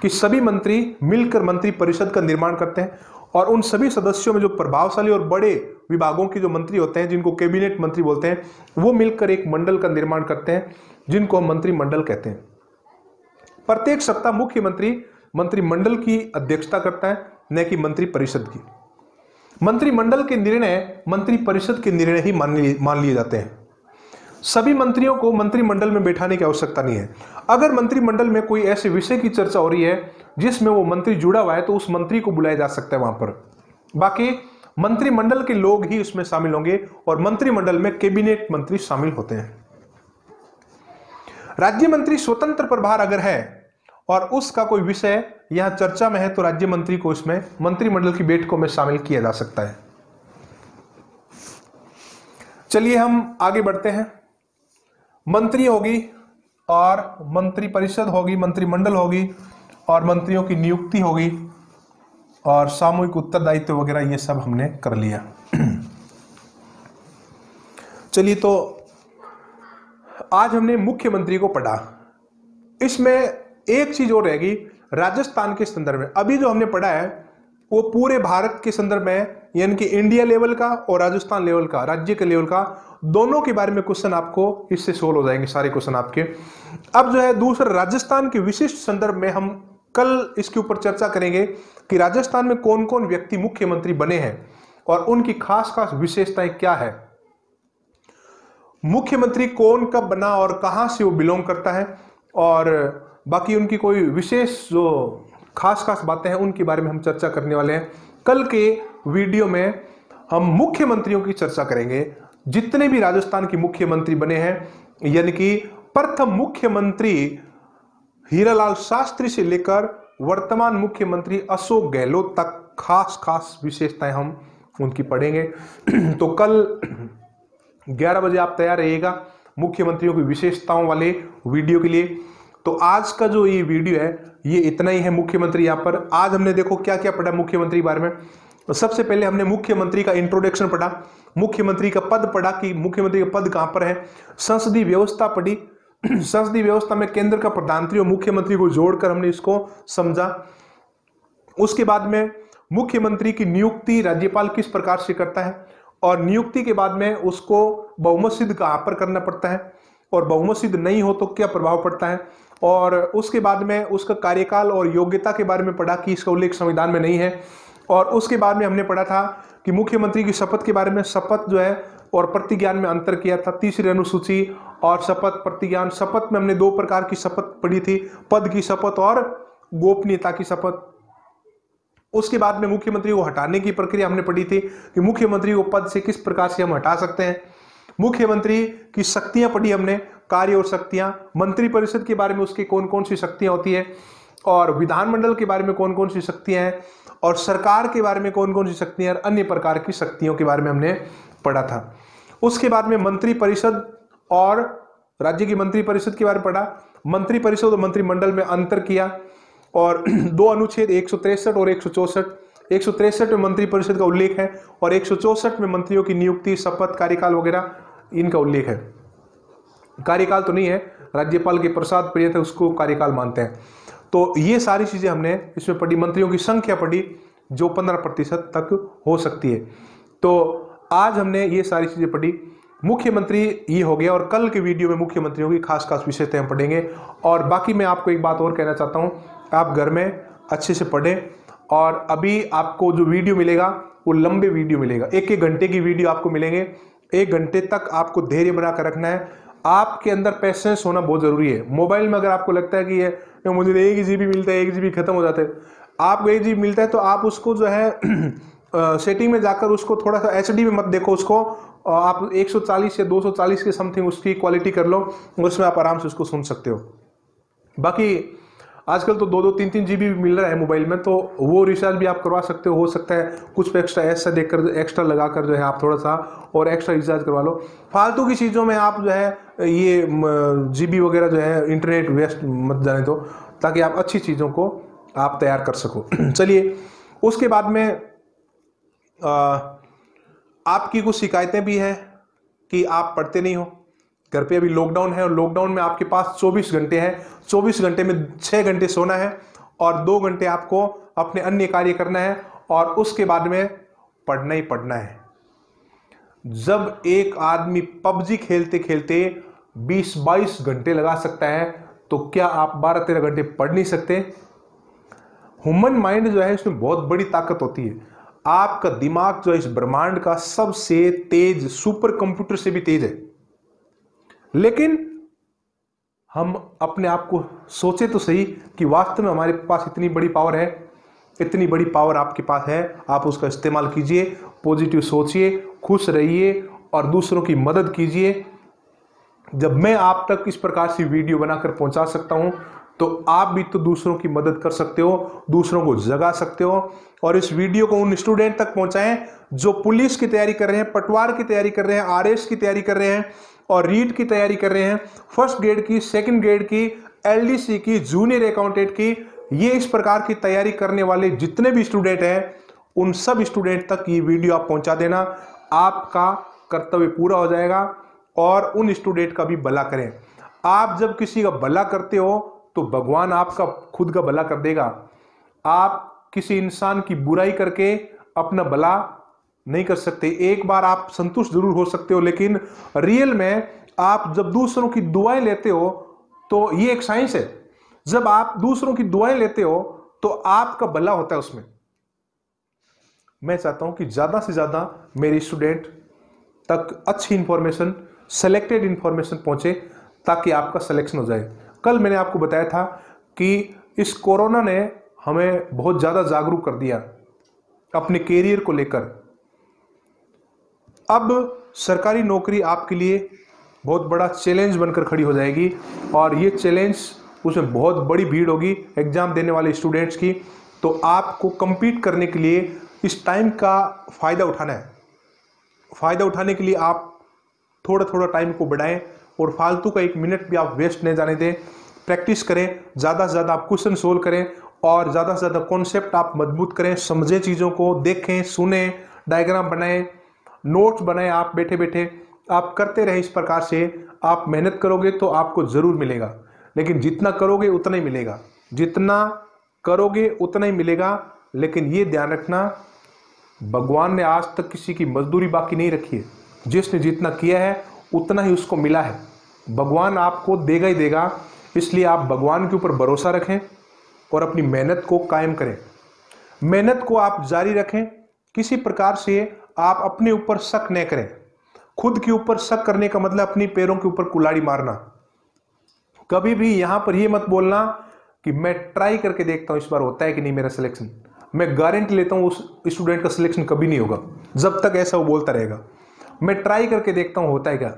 कि सभी मंत्री मिलकर मंत्री परिषद का निर्माण करते हैं और उन सभी सदस्यों में जो प्रभावशाली और बड़े विभागों के जो मंत्री होते हैं, जिनको कैबिनेट मंत्री बोलते हैं, वो मिलकर एक मंडल का निर्माण करते हैं, जिनको हम मंत्रिमंडल कहते हैं। प्रत्येक सप्ताह मुख्यमंत्री मंत्रिमंडल की अध्यक्षता करता है, न कि मंत्री परिषद की। मंत्रिमंडल के निर्णय मंत्री परिषद के निर्णय ही मान लिए जाते हैं। सभी मंत्रियों को मंत्रिमंडल में बैठाने की आवश्यकता नहीं है। अगर मंत्रिमंडल में कोई ऐसे विषय की चर्चा हो रही है जिसमें वो मंत्री जुड़ा हुआ है, तो उस मंत्री को बुलाया जा सकता है वहां पर। बाकी मंत्रिमंडल के लोग ही उसमें शामिल होंगे और मंत्रिमंडल में कैबिनेट मंत्री शामिल होते हैं। राज्य मंत्री स्वतंत्र प्रभार अगर है और उसका कोई विषय यहां चर्चा में है, तो राज्य मंत्री को इसमें मंत्रिमंडल की बैठकों में शामिल किया जा सकता है। चलिए, हम आगे बढ़ते हैं। मंत्री होगी और मंत्री परिषद होगी, मंत्रिमंडल होगी और मंत्रियों की नियुक्ति होगी और सामूहिक उत्तरदायित्व वगैरह ये सब हमने कर लिया। चलिए, तो आज हमने मुख्यमंत्री को पढ़ा। इसमें एक चीज और रहेगी राजस्थान के संदर्भ में। अभी जो हमने पढ़ा है वो पूरे भारत के संदर्भ में, यानी कि इंडिया लेवल का और राजस्थान लेवल का, राज्य के लेवल का, दोनों के बारे में क्वेश्चन आपको इससे सोल्व हो जाएंगे, सारे क्वेश्चन आपके। अब जो है दूसरा राजस्थान के विशिष्ट संदर्भ में हम कल इसके ऊपर चर्चा करेंगे कि राजस्थान में कौन कौन व्यक्ति मुख्यमंत्री बने हैं और उनकी खास खास विशेषताएं क्या है, मुख्यमंत्री कौन कब बना और कहां से वो बिलोंग करता है, और बाकी उनकी कोई विशेष जो खास खास बातें हैं उनके बारे में हम चर्चा करने वाले हैं। कल के वीडियो में हम मुख्यमंत्रियों की चर्चा करेंगे, जितने भी राजस्थान के मुख्यमंत्री बने हैं, यानी कि प्रथम मुख्यमंत्री हीरालाल शास्त्री से लेकर वर्तमान मुख्यमंत्री अशोक गहलोत तक खास खास विशेषताएं हम उनकी पढ़ेंगे। तो कल 11 बजे आप तैयार रहिएगा मुख्यमंत्रियों की विशेषताओं वाले वीडियो के लिए। तो आज का जो ये वीडियो है ये इतना ही है मुख्यमंत्री। यहाँ पर आज हमने देखो क्या क्या पढ़ा मुख्यमंत्री के बारे में। तो सबसे पहले हमने मुख्यमंत्री का इंट्रोडक्शन पढ़ा, मुख्यमंत्री का पद पढ़ा कि मुख्यमंत्री का पद कहां पर है, संसदीय व्यवस्था पढ़ी, संसदीय व्यवस्था में केंद्र का प्रधानमंत्री और मुख्यमंत्री को जोड़कर हमने इसको समझा। उसके बाद में मुख्यमंत्री की नियुक्ति राज्यपाल किस प्रकार से करता है और नियुक्ति के बाद में उसको बहुमत सिद्ध कहां पर करना पड़ता है और बहुमत सिद्ध नहीं हो तो क्या प्रभाव पड़ता है, और उसके बाद में उसका कार्यकाल और योग्यता के बारे में पढ़ा कि इसका उल्लेख संविधान में नहीं है। और उसके बाद में हमने पढ़ा था कि मुख्यमंत्री की शपथ के बारे में, शपथ जो है और प्रतिज्ञान में अंतर किया था, तीसरी अनुसूची और शपथ प्रतिज्ञान। शपथ में हमने 2 प्रकार की शपथ पढ़ी थी, पद की शपथ और गोपनीयता की शपथ। उसके बाद में मुख्यमंत्री को हटाने की प्रक्रिया हमने पढ़ी थी कि मुख्यमंत्री को पद से किस प्रकार से हम हटा सकते हैं। मुख्यमंत्री की शक्तियां पढ़ी हमने, कार्य और शक्तियां, मंत्री परिषद के बारे में उसकी कौन कौन सी शक्तियां होती है, और विधानमंडल के बारे में कौन कौन सी शक्तियां हैं, और सरकार के बारे में कौन कौन सी शक्तियां, अन्य प्रकार की शक्तियों के बारे में हमने पढ़ा था। उसके बाद में मंत्री परिषद और राज्य की मंत्री परिषद के बारे में पढ़ा, मंत्री परिषद और मंत्रिमंडल में अंतर किया, और 2 अनुच्छेद 163 और 164, 163 में मंत्री परिषद का उल्लेख है और 164 में मंत्रियों की नियुक्ति, शपथ, कार्यकाल वगैरह इनका उल्लेख है। कार्यकाल तो नहीं है, राज्यपाल के प्रसाद प्रिय थे उसको कार्यकाल मानते हैं। तो ये सारी चीजें हमने इसमें पढ़ी, मंत्रियों की संख्या पढ़ी जो 15% तक हो सकती है। तो आज हमने ये सारी चीजें पढ़ी। मुख्यमंत्री ये हो गया, और कल के वीडियो में मुख्यमंत्रियों की खास खास विषयतें हम पढ़ेंगे। और बाकी मैं आपको एक बात और कहना चाहता हूँ, आप घर में अच्छे से पढ़ें, और अभी आपको जो वीडियो मिलेगा वो लंबे वीडियो मिलेगा, 1-1 घंटे की वीडियो आपको मिलेंगे। 1 घंटे तक आपको धैर्य बनाकर रखना है, आपके अंदर पेशेंस होना बहुत जरूरी है। मोबाइल में अगर आपको लगता है कि ये मुझे 1 GB मिलता है, 1 GB खत्म हो जाता है, आपको 1 GB मिलता है तो आप उसको जो है सेटिंग में जाकर उसको थोड़ा सा HD में मत देखो, उसको आप 140 या 240 के समथिंग उसकी क्वालिटी कर लो, उसमें आप आराम से उसको सुन सकते हो। बाकी आजकल तो 2-2, 3-3 GB भी मिल रहा है मोबाइल में, तो वो रिचार्ज भी आप करवा सकते हो सकता है कुछ एक्स्ट्रा ऐसा देखकर एक्स्ट्रा लगाकर जो है आप थोड़ा सा और एक्स्ट्रा रिचार्ज करवा लो। फालतू की चीज़ों में आप जो है ये GB वगैरह जो है इंटरनेट वेस्ट मत जाने दो, ताकि आप अच्छी चीज़ों को आप तैयार कर सको। चलिए, उसके बाद में आपकी कुछ शिकायतें भी हैं कि आप पढ़ते नहीं हो। घर पे अभी लॉकडाउन है, और लॉकडाउन में आपके पास 24 घंटे हैं, 24 घंटे में 6 घंटे सोना है और 2 घंटे आपको अपने अन्य कार्य करना है, और उसके बाद में पढ़ना ही पढ़ना है। जब एक आदमी पबजी खेलते खेलते 20-22 घंटे लगा सकता है, तो क्या आप 12-13 घंटे पढ़ नहीं सकते? ह्यूमन माइंड जो है इसमें बहुत बड़ी ताकत होती है। आपका दिमाग जो है इस ब्रह्मांड का सबसे तेज सुपर कंप्यूटर से भी तेज है, लेकिन हम अपने आप को सोचे तो सही कि वास्तव में हमारे पास इतनी बड़ी पावर है। इतनी बड़ी पावर आपके पास है, आप उसका इस्तेमाल कीजिए, पॉजिटिव सोचिए, खुश रहिए और दूसरों की मदद कीजिए। जब मैं आप तक इस प्रकार से वीडियो बनाकर पहुंचा सकता हूं, तो आप भी तो दूसरों की मदद कर सकते हो, दूसरों को जगा सकते हो। और इस वीडियो को उन स्टूडेंट तक पहुंचाएं जो पुलिस की तैयारी कर रहे हैं, पटवार की तैयारी कर रहे हैं, RS की तैयारी कर रहे हैं और रीट की तैयारी कर रहे हैं, फर्स्ट ग्रेड की, सेकंड ग्रेड की, LDC की, जूनियर अकाउंटेंट की। ये इस प्रकार की तैयारी करने वाले जितने भी स्टूडेंट हैं, उन सब स्टूडेंट तक ये वीडियो आप पहुंचा देना, आपका कर्तव्य पूरा हो जाएगा। और उन स्टूडेंट का भी भला करें। आप जब किसी का भला करते हो तो भगवान आपका खुद का भला कर देगा। आप किसी इंसान की बुराई करके अपना भला नहीं कर सकते। एक बार आप संतुष्ट जरूर हो सकते हो, लेकिन रियल में आप जब दूसरों की दुआएं लेते हो, तो ये एक साइंस है, जब आप दूसरों की दुआएं लेते हो तो आपका भला होता है उसमें। मैं चाहता हूं कि ज्यादा से ज्यादा मेरे स्टूडेंट तक अच्छी इंफॉर्मेशन, सेलेक्टेड इंफॉर्मेशन पहुंचे, ताकि आपका सिलेक्शन हो जाए। कल मैंने आपको बताया था कि इस कोरोना ने हमें बहुत ज्यादा जागरूक कर दिया अपने कैरियर को लेकर। अब सरकारी नौकरी आपके लिए बहुत बड़ा चैलेंज बनकर खड़ी हो जाएगी, और ये चैलेंज, उसमें बहुत बड़ी भीड़ होगी एग्जाम देने वाले स्टूडेंट्स की। तो आपको compete करने के लिए इस टाइम का फायदा उठाना है। फायदा उठाने के लिए आप थोड़ा थोड़ा टाइम को बढ़ाएं, और फालतू का 1 मिनट भी आप वेस्ट नहीं जाने दें। प्रैक्टिस करें, ज़्यादा से ज़्यादा आप क्वेश्चन सोल्व करें, और ज़्यादा से ज़्यादा कॉन्सेप्ट आप मजबूत करें, समझें चीज़ों को, देखें, सुने, डायग्राम बनाएं, नोट्स बनाएं। आप बैठे बैठे आप करते रहे। इस प्रकार से आप मेहनत करोगे तो आपको ज़रूर मिलेगा, लेकिन जितना करोगे उतना ही मिलेगा, जितना करोगे उतना ही मिलेगा। लेकिन ये ध्यान रखना, भगवान ने आज तक किसी की मजदूरी बाकी नहीं रखी है। जिसने जितना किया है उतना ही उसको मिला है। भगवान आपको देगा ही देगा। इसलिए आप भगवान के ऊपर भरोसा रखें और अपनी मेहनत को कायम करें। मेहनत को आप जारी रखें, किसी प्रकार से आप अपने ऊपर शक न करें। खुद के ऊपर शक करने का मतलब अपनी पैरों के ऊपर कुल्हाड़ी मारना। कभी भी यहां पर यह मत बोलना कि मैं ट्राई करके देखता हूं इस बार होता है कि नहीं मेरा सिलेक्शन। मैं गारंटी लेता हूं उस स्टूडेंट का सिलेक्शन कभी नहीं होगा, जब तक ऐसा वो बोलता रहेगा। मैं ट्राई करके देखता हूं होता है क्या।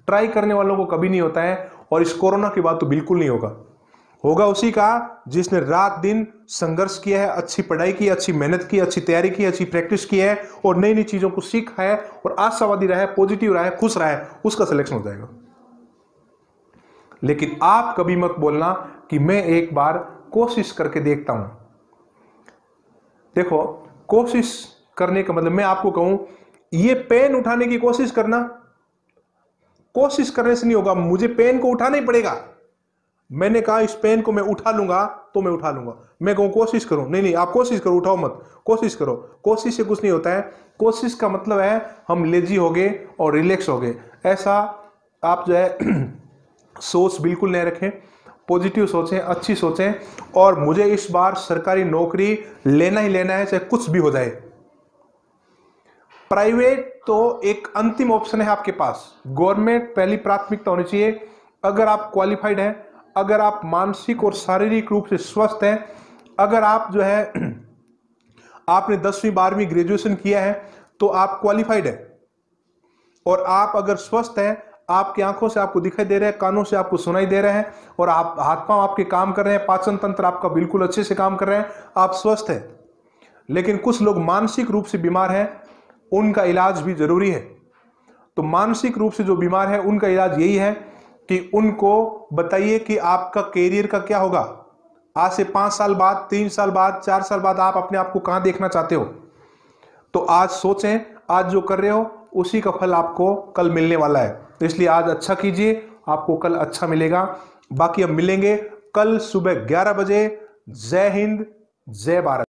ट्राई करने वालों को कभी नहीं होता है, और इस कोरोना की बात तो बिल्कुल नहीं होगा। होगा उसी का जिसने रात दिन संघर्ष किया है, अच्छी पढ़ाई की, अच्छी मेहनत की, अच्छी तैयारी की, अच्छी प्रैक्टिस की है, और नई नई चीजों को सीखा है, और आशावादी रहा है, पॉजिटिव रहा है, खुश रहा है, उसका सिलेक्शन हो जाएगा। लेकिन आप कभी मत बोलना कि मैं एक बार कोशिश करके देखता हूं। देखो, कोशिश करने का मतलब, मैं आपको कहूं, ये पेन उठाने की कोशिश करना, कोशिश करने से नहीं होगा, मुझे पेन को उठाना ही पड़ेगा। मैंने कहा इस पेन को मैं उठा लूंगा तो मैं उठा लूंगा। मैं कहूँ कोशिश करूं, नहीं नहीं आप कोशिश करो, उठाओ मत, कोशिश करो। कोशिश से कुछ नहीं होता है। कोशिश का मतलब है हम लेजी हो गए और रिलैक्स हो गए। ऐसा आप जो है सोच बिल्कुल नहीं रखें, पॉजिटिव सोचें, अच्छी सोचें। और मुझे इस बार सरकारी नौकरी लेना ही लेना है, चाहे कुछ भी हो जाए। प्राइवेट तो एक अंतिम ऑप्शन है आपके पास, गवर्नमेंट पहली प्राथमिकता होनी चाहिए। अगर आप क्वालिफाइड हैं, अगर आप मानसिक और शारीरिक रूप से स्वस्थ हैं, अगर आप जो है आपने 10वीं 12वीं ग्रेजुएशन किया है तो आप क्वालिफाइड है। और आप अगर स्वस्थ हैं, आपकी आंखों से आपको दिखाई दे रहे हैं, कानों से आपको सुनाई दे रहे हैं, और आप हाथ पांव आपके काम कर रहे हैं, पाचन तंत्र आपका बिल्कुल अच्छे से काम कर रहे हैं, आप स्वस्थ हैं। लेकिन कुछ लोग मानसिक रूप से बीमार हैं, उनका इलाज भी जरूरी है। तो मानसिक रूप से जो बीमार है उनका इलाज यही है कि उनको बताइए कि आपका कैरियर का क्या होगा। आज से 5 साल बाद, 3 साल बाद, 4 साल बाद आप अपने आप को कहां देखना चाहते हो। तो आज सोचें, आज जो कर रहे हो उसी का फल आपको कल मिलने वाला है। तो इसलिए आज अच्छा कीजिए, आपको कल अच्छा मिलेगा। बाकी हम मिलेंगे कल सुबह 11 बजे। जय हिंद, जय भारत।